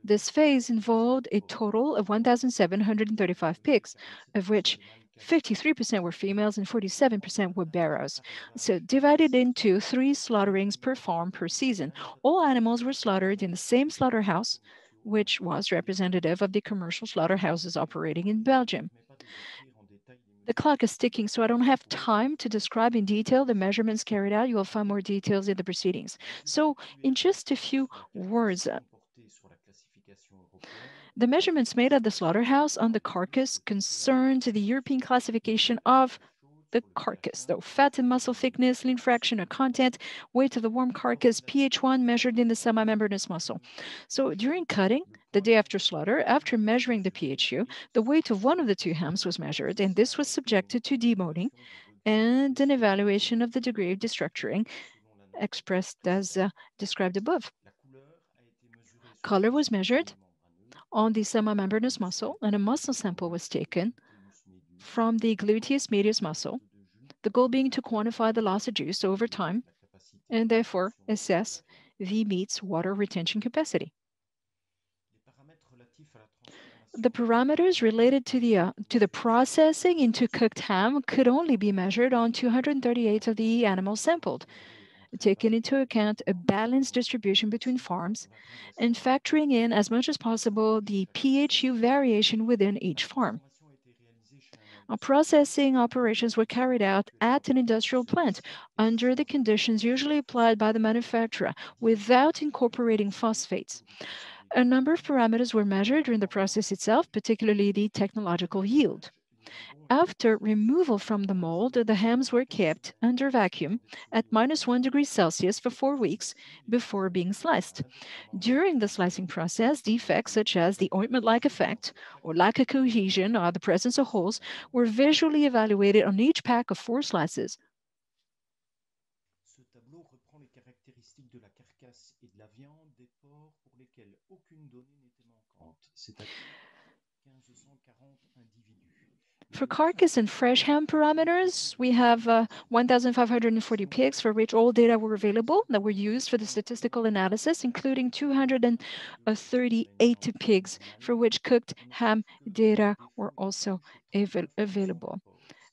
This phase involved a total of 1,735 pigs, of which 53% were females and 47% were barrows. So divided into 3 slaughterings per farm per season. All animals were slaughtered in the same slaughterhouse, which was representative of the commercial slaughterhouses operating in Belgium. The clock is ticking, so I don't have time to describe in detail the measurements carried out. You will find more details in the proceedings. So in just a few words, the measurements made at the slaughterhouse on the carcass concerned the European classification of the carcass, though fat and muscle thickness, lean fraction or content, weight of the warm carcass, pH1 measured in the semimembranous muscle. So during cutting, the day after slaughter, after measuring the pHU, the weight of one of the 2 hams was measured, and this was subjected to deboning and an evaluation of the degree of destructuring expressed as described above. color was measured on the semimembranous muscle, and a muscle sample was taken from the gluteus medius muscle, the goal being to quantify the loss of juice over time and therefore assess the meat's water retention capacity. The parameters related to the processing into cooked ham could only be measured on 238 of the animals sampled, taking into account a balanced distribution between farms and factoring in as much as possible the PHU variation within each farm. Processing operations were carried out at an industrial plant under the conditions usually applied by the manufacturer without incorporating phosphates. A number of parameters were measured during the process itself, particularly the technological yield. After removal from the mold, the hams were kept under vacuum at -1 degree Celsius for 4 weeks before being sliced. During the slicing process, defects such as the ointment-like effect or lack of cohesion or the presence of holes were visually evaluated on each pack of 4 slices. For carcass and fresh ham parameters, we have 1,540 pigs for which all data were available that were used for the statistical analysis, including 238 pigs for which cooked ham data were also available.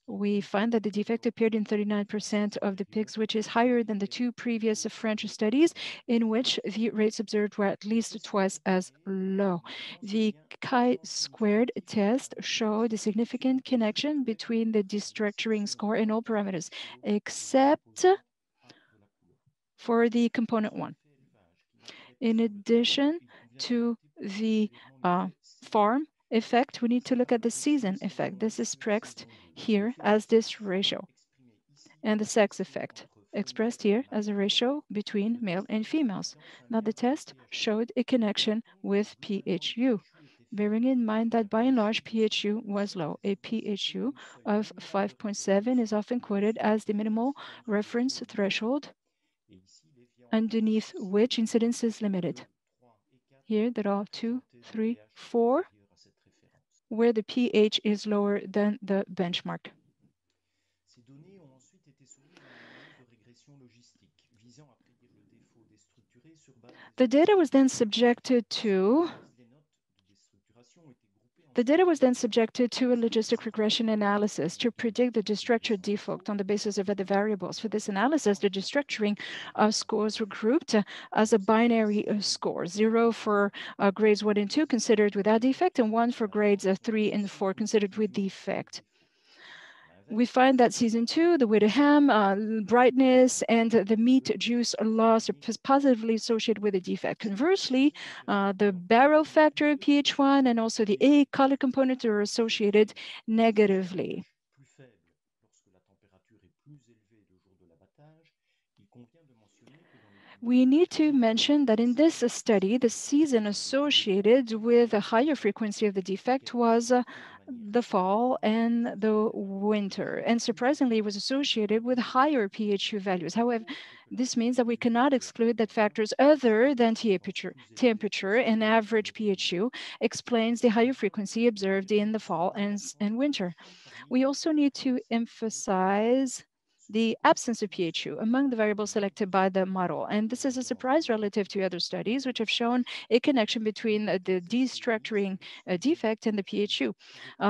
We find that the defect appeared in 39% of the pigs, which is higher than the 2 previous French studies in which the rates observed were at least twice as low. The chi-squared test showed a significant connection between the destructuring score and all parameters, except for the component 1. In addition to the farm effect, we need to look at the season effect. This is expressed here as this ratio, and the sex effect, expressed here as a ratio between male and females. Now, the test showed a connection with PHU, bearing in mind that by and large PHU was low. A PHU of 5.7 is often quoted as the minimal reference threshold underneath which incidence is limited. Here there are 2, 3, 4 where the pH is lower than the benchmark. The data was then subjected to a logistic regression analysis to predict the destructure defect on the basis of other variables. For this analysis, the destructuring scores were grouped as a binary score, 0 for grades 1 and 2 considered without defect, and 1 for grades 3 and 4 considered with defect. We find that season 2, the weight of ham, brightness, and the meat juice loss are positively associated with a defect. Conversely, the barrel factor, pH1, and also the A color component are associated negatively. We need to mention that in this study, the season associated with a higher frequency of the defect was the fall and the winter, and surprisingly it was associated with higher pHU values. However, this means that we cannot exclude that factors other than temperature and average pHU explains the higher frequency observed in the fall and winter. We also need to emphasize the absence of pHU among the variables selected by the model. And this is a surprise relative to other studies, which have shown a connection between the destructuring defect and the pHU.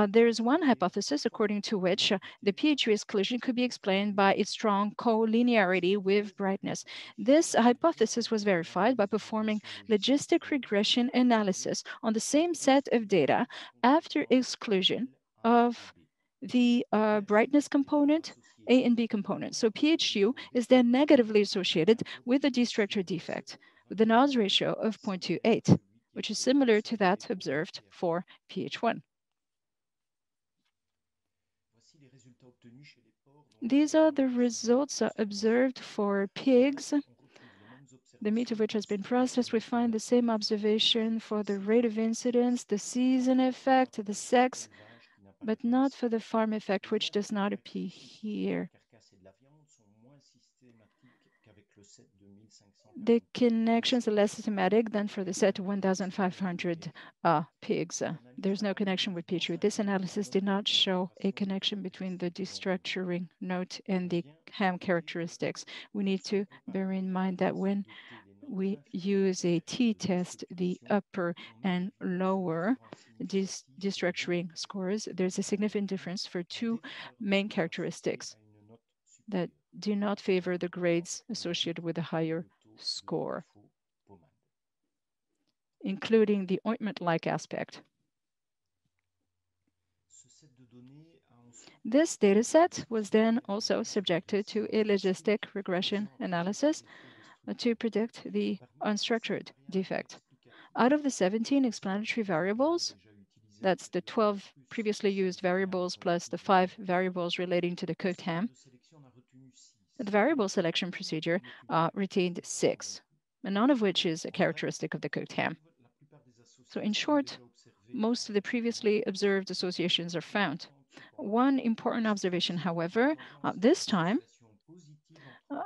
There is one hypothesis according to which the pHU exclusion could be explained by its strong collinearity with brightness. This hypothesis was verified by performing logistic regression analysis on the same set of data after exclusion of the brightness component, A and B components. So pHU is then negatively associated with the destructure defect with an odds ratio of 0.28, which is similar to that observed for pH1. These are the results observed for pigs, the meat of which has been processed. We find the same observation for the rate of incidence, the season effect, the sex, but not for the farm effect, which does not appear here. The connections are less systematic than for the set of 1,500 pigs. There's no connection with PHU. This analysis did not show a connection between the destructuring note and the ham characteristics. We need to bear in mind that when we use a t-test, the upper and lower destructuring scores, there's a significant difference for two main characteristics that do not favor the grades associated with a higher score, including the ointment-like aspect. This dataset was then also subjected to a logistic regression analysis to predict the unstructured defect. Out of the 17 explanatory variables, that's the 12 previously used variables plus the 5 variables relating to the cooked ham, the variable selection procedure retained 6, and none of which is a characteristic of the cooked ham. So in short, most of the previously observed associations are found. One important observation, however, this time,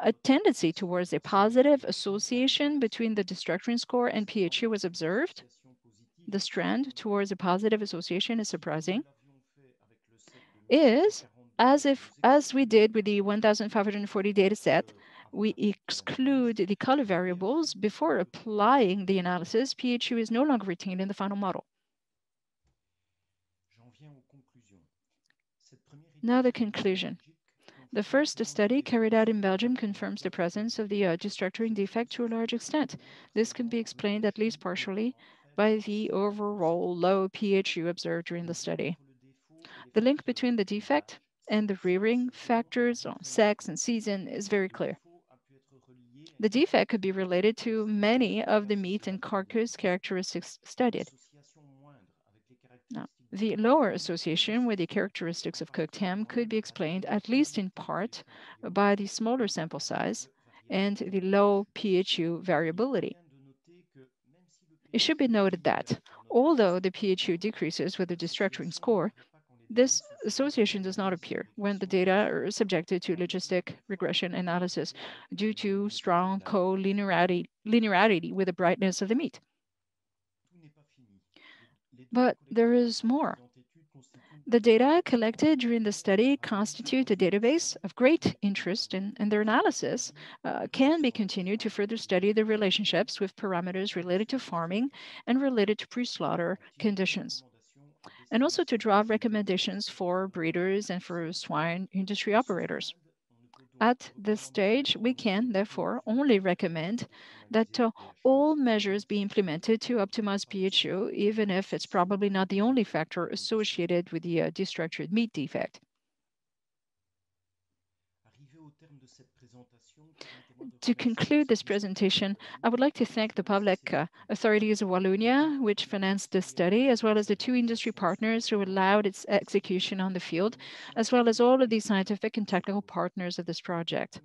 a tendency towards a positive association between the destructuring score and PHU was observed. The trend towards a positive association is surprising. As we did with the 1,540 data set, we exclude the color variables before applying the analysis. PHU is no longer retained in the final model. Now the conclusion. The first study carried out in Belgium confirms the presence of the destructuring defect to a large extent. This can be explained at least partially by the overall low PHU observed during the study. The link between the defect and the rearing factors on sex and season is very clear. The defect could be related to many of the meat and carcass characteristics studied. Now, the lower association with the characteristics of cooked ham could be explained, at least in part, by the smaller sample size and the low PHU variability. It should be noted that, although the PHU decreases with the destructuring score, this association does not appear when the data are subjected to logistic regression analysis due to strong co-linearity with the brightness of the meat. But there is more. The data collected during the study constitute a database of great interest, and their analysis can be continued to further study the relationships with parameters related to farming and related to pre-slaughter conditions, and also to draw recommendations for breeders and for swine industry operators. At this stage, we can, therefore, only recommend that all measures be implemented to optimize PHU, even if it's probably not the only factor associated with the destructured meat defect. To conclude this presentation, I would like to thank the public authorities of Wallonia, which financed this study, as well as the two industry partners who allowed its execution on the field, as well as all of the scientific and technical partners of this project.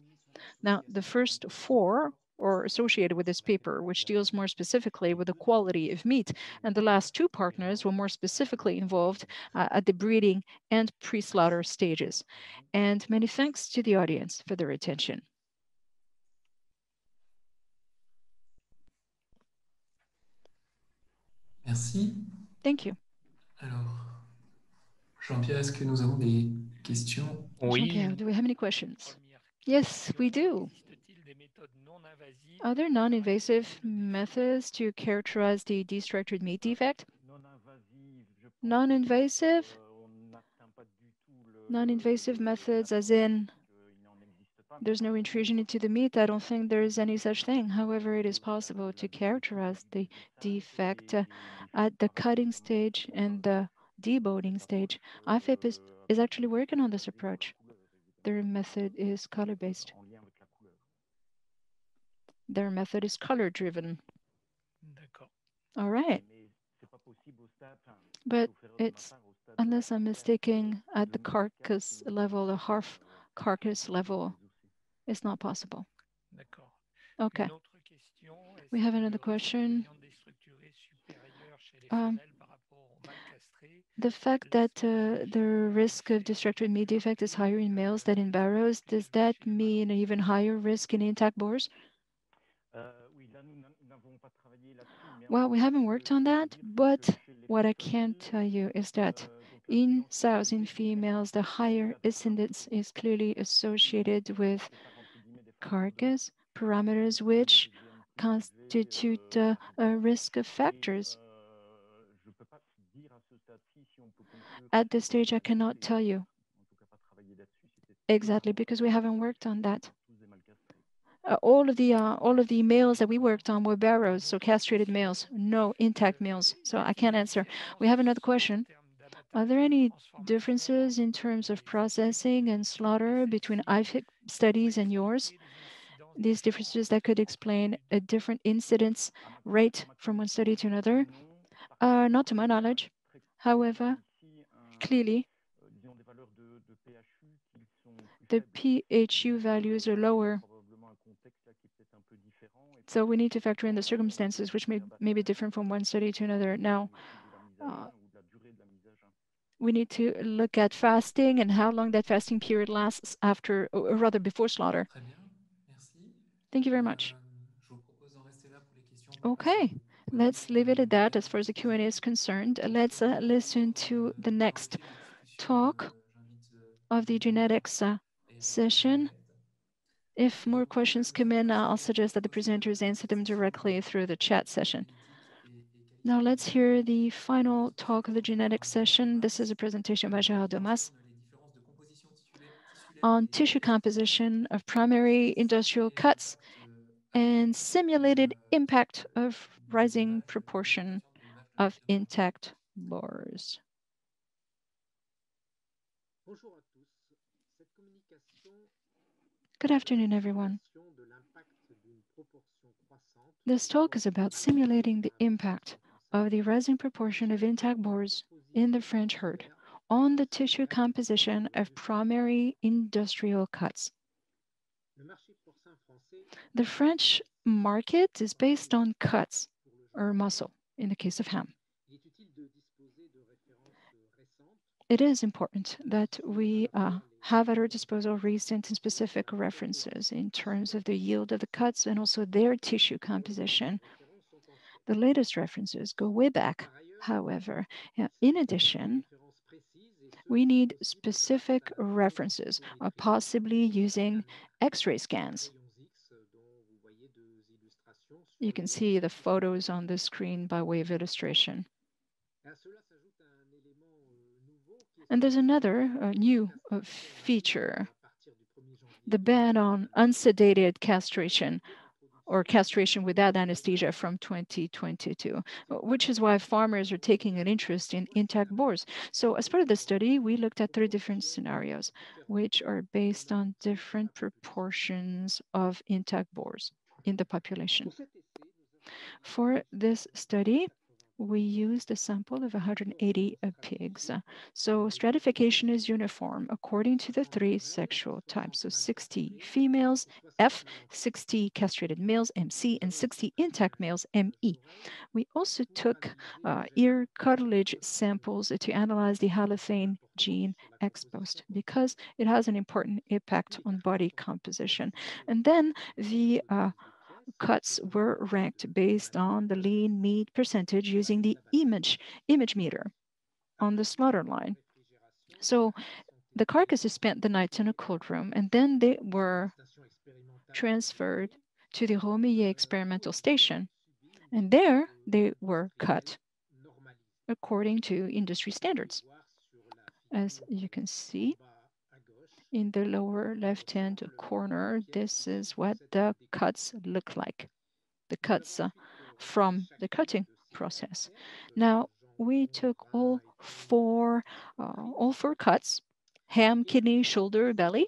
Now, the first four are associated with this paper, which deals more specifically with the quality of meat, and the last two partners were more specifically involved at the breeding and pre-slaughter stages. And many thanks to the audience for their attention.
Merci.
Thank you.
Alors, Jean-Pierre, est-ce que nous avons des questions?
Jean-Pierre, do we have any questions? Yes, we do. Are there non-invasive methods to characterize the destructured meat defect? Non-invasive? Non-invasive methods as in there's no intrusion into the meat. I don't think there is any such thing. However, it is possible to characterize the defect at the cutting stage and the deboning stage. IFAP is actually working on this approach. Their method is color-based. Their method is color-driven. All right. But it's, unless I'm mistaken, at the carcass level, the half carcass level, it's not possible. Okay. We have another question. The fact that the risk of destructive meat defect is higher in males than in barrows, does that mean an even higher risk in intact boars? Well, we haven't worked on that, but what I can tell you is that in sows, in females, the higher incidence is clearly associated with carcass parameters, which constitute risk factors. At this stage, I cannot tell you exactly because we haven't worked on that. All of the males that we worked on were barrows, so castrated males, no intact males. So I can't answer. We have another question. Are there any differences in terms of processing and slaughter between IFIC studies and yours? These differences that could explain a different incidence rate from one study to another? Not to my knowledge. However, clearly, the PHU values are lower. So we need to factor in the circumstances, which may be different from one study to another. Now, we need to look at fasting and how long that fasting period lasts after, or rather before slaughter.
Très bien, merci.
Thank you very much.
Je vous propose d'en rester là pour les questions.
Okay, let's leave it at that as far as the Q&A is concerned. Let's listen to the next talk of the genetics session. If more questions come in, I'll suggest that the presenters answer them directly through the chat session. Now let's hear the final talk of the genetics session. This is a presentation by Gérard Domas on tissue composition of primary industrial cuts and simulated impact of rising proportion of intact boars. Good afternoon, everyone. This talk is about simulating the impact of the rising proportion of intact boars in the French herd on the tissue composition of primary industrial cuts. The French market is based on cuts or muscle in the case of ham. It is important that we have at our disposal recent and specific references in terms of the yield of the cuts and also their tissue composition. The latest references go way back. However, in addition, we need specific references, possibly using X-ray scans. You can see the photos on the screen by way of illustration. And there's another new feature, the ban on unsedated castration or castration without anesthesia from 2022, which is why farmers are taking an interest in intact boars. So as part of the study, we looked at 3 different scenarios, which are based on different proportions of intact boars in the population. For this study, we used a sample of 180 pigs. So stratification is uniform according to the 3 sexual types. So 60 females, F, 60 castrated males, MC, and 60 intact males, ME. We also took ear cartilage samples to analyze the halothane gene ex post because it has an important impact on body composition. And then the cuts were ranked based on the lean meat percentage using the image meter on the slaughter line. So the carcasses spent the night in a cold room and then they were transferred to the Romillet experimental station. And there they were cut according to industry standards. As you can see, in the lower left-hand corner, this is what the cuts look like, the cuts from the cutting process. Now, we took all four cuts, ham, kidney, shoulder, belly,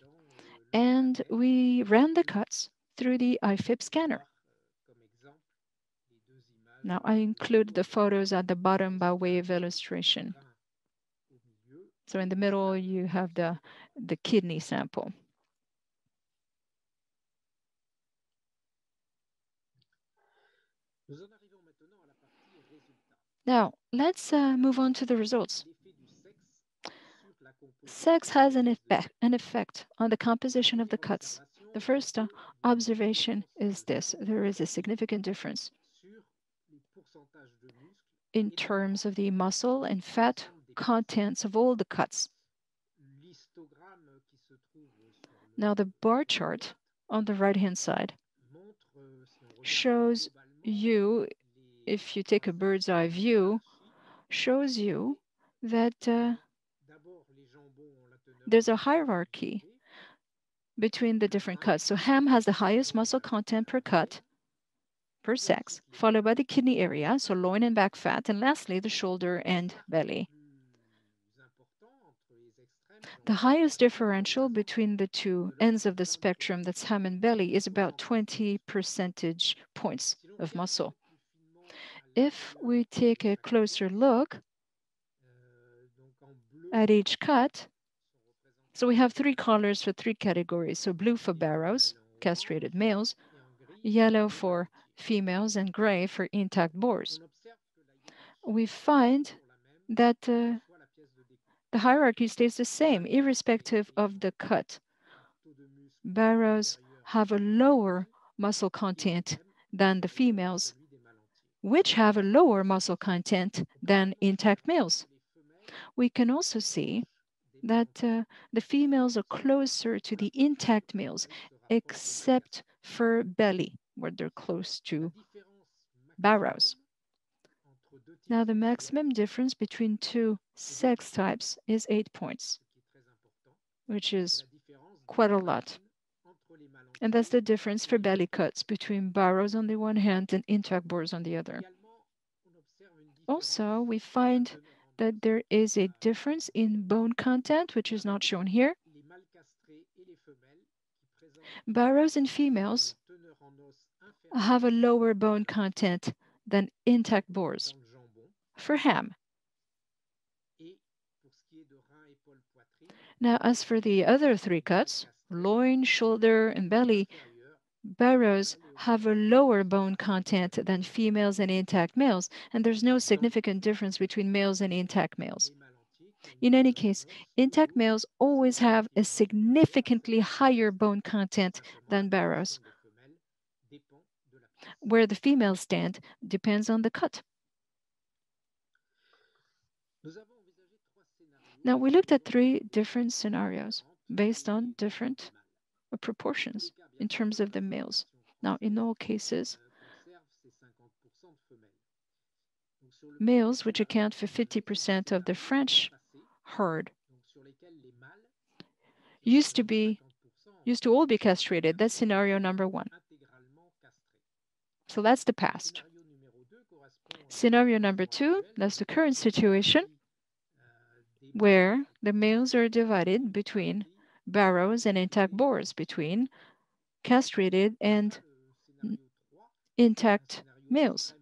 and we ran the cuts through the IFIP scanner. Now, I include the photos at the bottom by way of illustration. So in the middle, you have the kidney sample. Now, let's move on to the results. Sex has an effect on the composition of the cuts. The first observation is this. There is a significant difference in terms of the muscle and fat contents of all the cuts. Now, the bar chart on the right-hand side shows you, if you take a bird's eye view, shows you that there's a hierarchy between the different cuts. So ham has the highest muscle content per cut, per sex, followed by the kidney area, so loin and back fat, and lastly, the shoulder and belly. The highest differential between the two ends of the spectrum, that's ham and belly, is about 20 percentage points of muscle. If we take a closer look at each cut, so we have three colors for three categories. So blue for barrows, castrated males, yellow for females, and gray for intact boars. We find that the hierarchy stays the same, irrespective of the cut. Barrows have a lower muscle content than the females, which have a lower muscle content than intact males. We can also see that the females are closer to the intact males, except for belly, where they're close to barrows. Now, the maximum difference between two sex types is 8 points, which is quite a lot. And that's the difference for belly cuts between barrows on the one hand and intact boars on the other. Also, we find that there is a difference in bone content, which is not shown here. Barrows in females have a lower bone content than intact boars for ham. Now, as for the other three cuts, loin, shoulder, and belly, barrows have a lower bone content than females and intact males, and there's no significant difference between males and intact males. In any case, intact males always have a significantly higher bone content than barrows. Where the females stand depends on the cut. Now, we looked at three different scenarios based on different proportions in terms of the males. Now, in all cases, males, which account for 50% of the French herd, used to all be castrated. That's scenario number one. So that's the past. Scenario number two, that's the current situation, where the males are divided between barrows and intact boars, between castrated and intact males.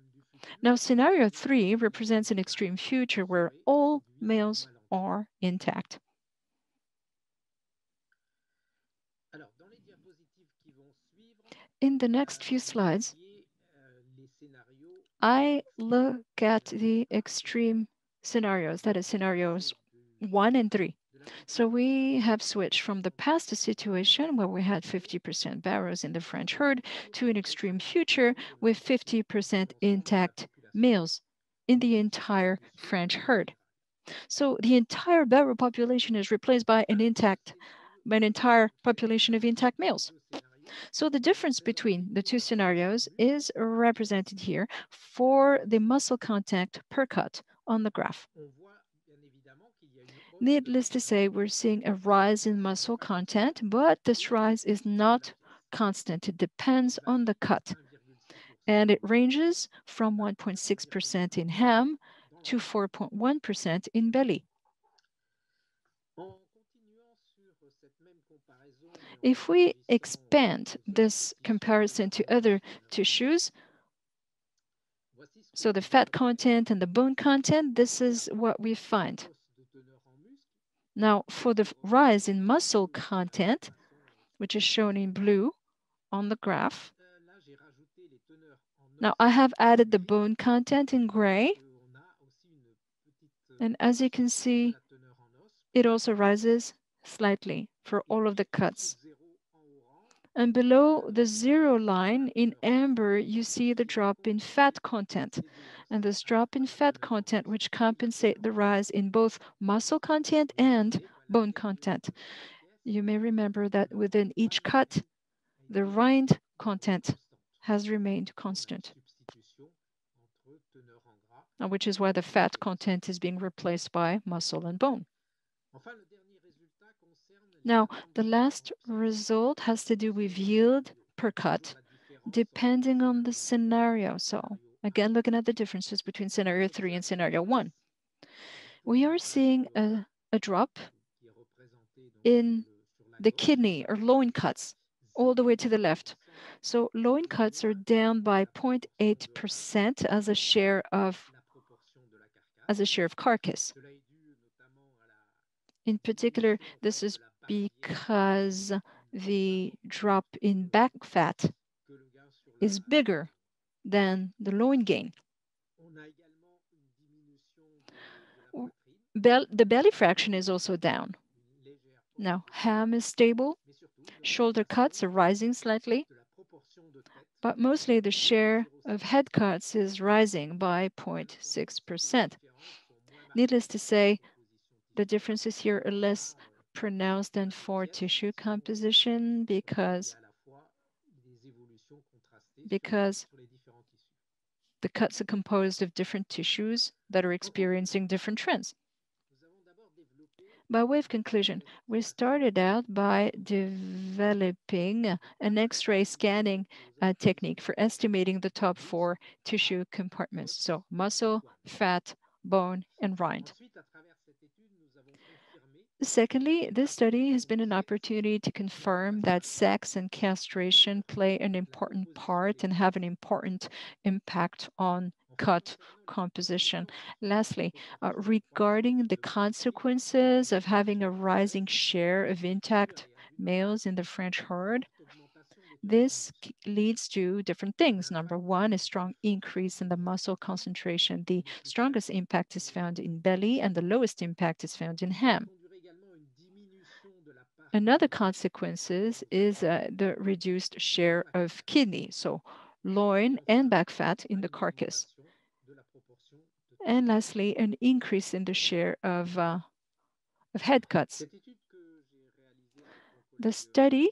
Now, scenario three represents an extreme future where all males are intact. In the next few slides, I look at the extreme scenarios, that is scenarios 1 and 3. So we have switched from the past situation where we had 50% barrows in the French herd to an extreme future with 50% intact males in the entire French herd. So the entire barrow population is replaced by an entire population of intact males. So the difference between the two scenarios is represented here for the muscle content per cut on the graph. Needless to say, we're seeing a rise in muscle content, but this rise is not constant. It depends on the cut. And it ranges from 1.6% in ham to 4.1% in belly. If we expand this comparison to other tissues, so the fat content and the bone content, this is what we find. Now, for the rise in muscle content, which is shown in blue on the graph, now I have added the bone content in gray. And as you can see, it also rises slightly for all of the cuts. And below the 0 line in amber, you see the drop in fat content. And this drop in fat content, which compensate the rise in both muscle content and bone content. You may remember that within each cut, the rind content has remained constant, which is why the fat content is being replaced by muscle and bone. Now, the last result has to do with yield per cut, depending on the scenario. So again, looking at the differences between scenario 3 and scenario 1. We are seeing a drop in the kidney or loin cuts all the way to the left. So loin cuts are down by 0.8% as a share of carcass. In particular, this is because the drop in back fat is bigger than the loin gain. The belly fraction is also down. Now, ham is stable. Shoulder cuts are rising slightly, but mostly the share of head cuts is rising by 0.6%. Needless to say, the differences here are less pronounced than for tissue composition because the cuts are composed of different tissues that are experiencing different trends. By way of conclusion, we started out by developing an X-ray scanning technique for estimating the top 4 tissue compartments, so muscle, fat, bone, and rind. Secondly, this study has been an opportunity to confirm that sex and castration play an important part and have an important impact on cut composition. Lastly, regarding the consequences of having a rising share of intact males in the French herd, this leads to different things. Number one, a strong increase in the muscle concentration. The strongest impact is found in belly and the lowest impact is found in ham. Another consequence is the reduced share of kidney, so loin and back fat in the carcass. And lastly, an increase in the share of head cuts. The study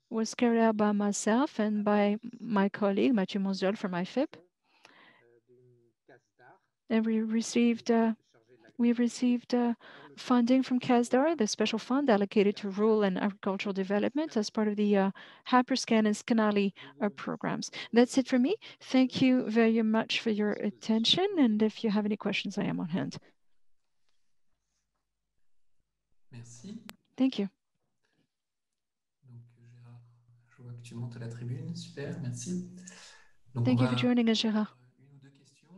was carried out by myself and by my colleague, Mathieu Monziol from IFIP. And we received funding from CASDAR, the special fund allocated to rural and agricultural development as part of the Hyperscan and Scanali programs. That's it for me. Thank you very much for your attention. And if you have any questions, I am on hand.
Merci.
Thank you.
Donc, Gérard, je vois que tu montes à la tribune. Super, merci. Donc,
Thank you for joining us, Gérard.
Une ou deux questions.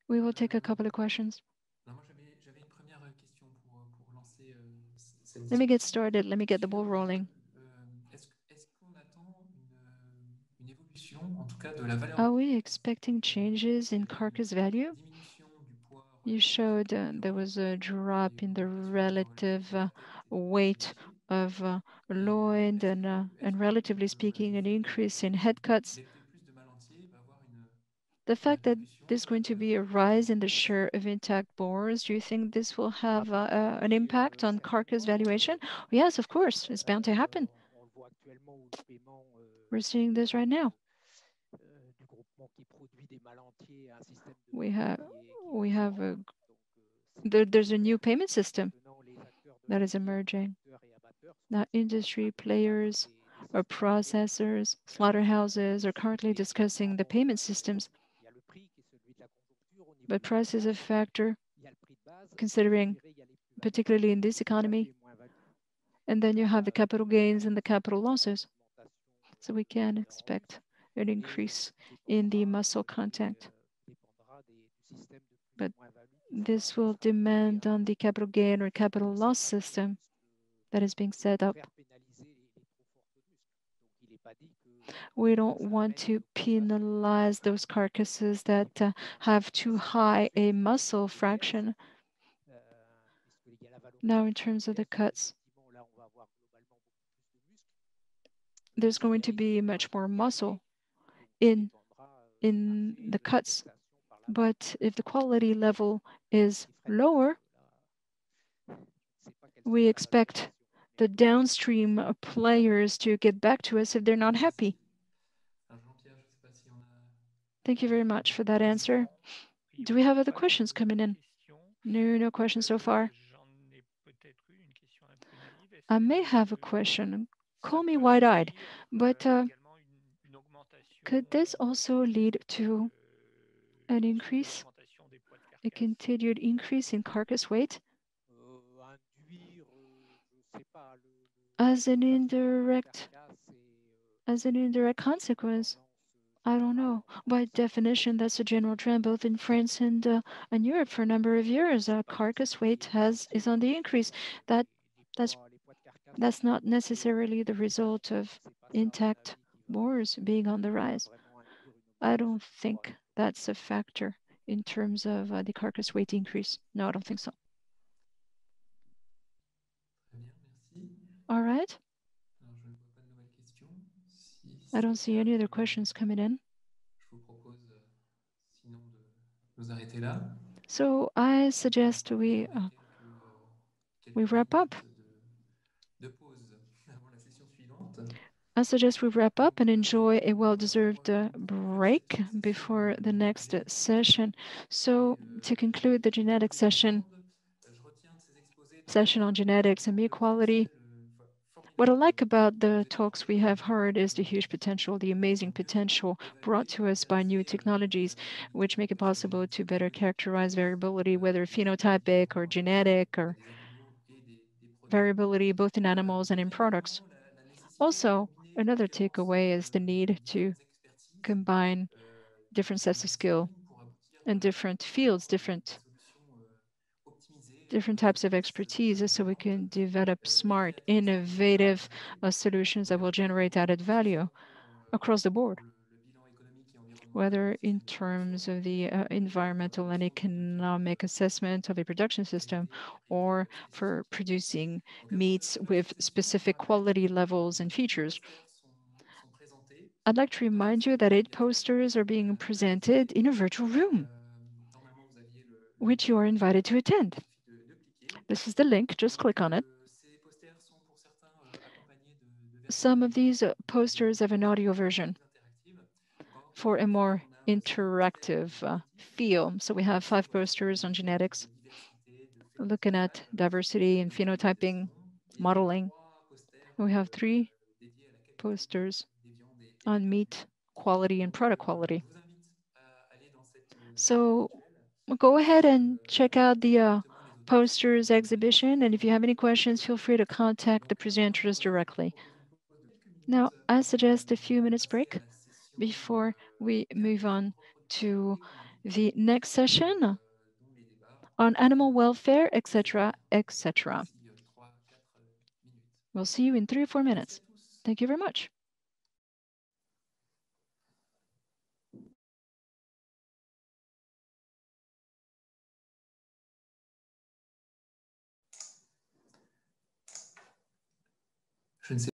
We will take a couple of questions.
Alors, moi, j'avais une première question pour lancer cette discussion.
Let me get started. Let me get the ball rolling.
Est-ce qu'on attend une évolution, en tout cas, de la valeur?
Are we expecting changes in carcass value? You showed there was a drop in the relative weight of loin and relatively speaking, an increase in head cuts. The fact that there's going to be a rise in the share of intact boars, do you think this will have an impact on carcass valuation? Yes, of course, it's bound to happen. We're seeing this right now. There's a new payment system that is emerging. Now, industry players or processors, slaughterhouses are currently discussing the payment systems. But price is a factor, considering particularly in this economy. And then you have the capital gains and the capital losses. So we can expect an increase in the muscle content. But this will depend on the capital gain or capital loss system that is being set up. We don't want to penalize those carcasses that have too high a muscle fraction. Now, in terms of the cuts, there's going to be much more muscle in the cuts. But if the quality level is lower, we expect the downstream players to get back to us if they're not happy. Thank you very much for that answer. Do we have other questions coming in? No questions so far. I may have a question. Call me wide-eyed, but could this also lead to an increase, a continued increase in carcass weight? As an indirect consequence, I don't know. By definition, that's a general trend both in France and Europe for a number of years. Carcass weight is on the increase. That's not necessarily the result of intact boars being on the rise. I don't think that's a factor in terms of the carcass weight increase. No, I don't think so. All right. I don't see any other questions coming in. So I suggest we wrap up. I suggest we wrap up and enjoy a well-deserved break before the next session. So to conclude the genetic session on genetics and meat quality, what I like about the talks we have heard is the huge potential, the amazing potential brought to us by new technologies, which make it possible to better characterize variability, whether phenotypic or genetic, or variability both in animals and in products. Also, another takeaway is the need to combine different sets of skill and different fields, different types of expertise, so we can develop smart, innovative solutions that will generate added value across the board, whether in terms of the environmental and economic assessment of a production system, or for producing meats with specific quality levels and features. I'd like to remind you that 8 posters are being presented in a virtual room, which you are invited to attend. This is the link, just click on it. Some of these posters have an audio version for a more interactive feel. So we have 5 posters on genetics, looking at diversity and phenotyping, modeling. We have 3 posters on meat quality and product quality. So go ahead and check out the posters exhibition, and if you have any questions, feel free to contact the presenters directly. Now, I suggest a few minutes break before we move on to the next session on animal welfare, etc., etc. We'll see you in 3 or 4 minutes. Thank you very much.
Je ne sais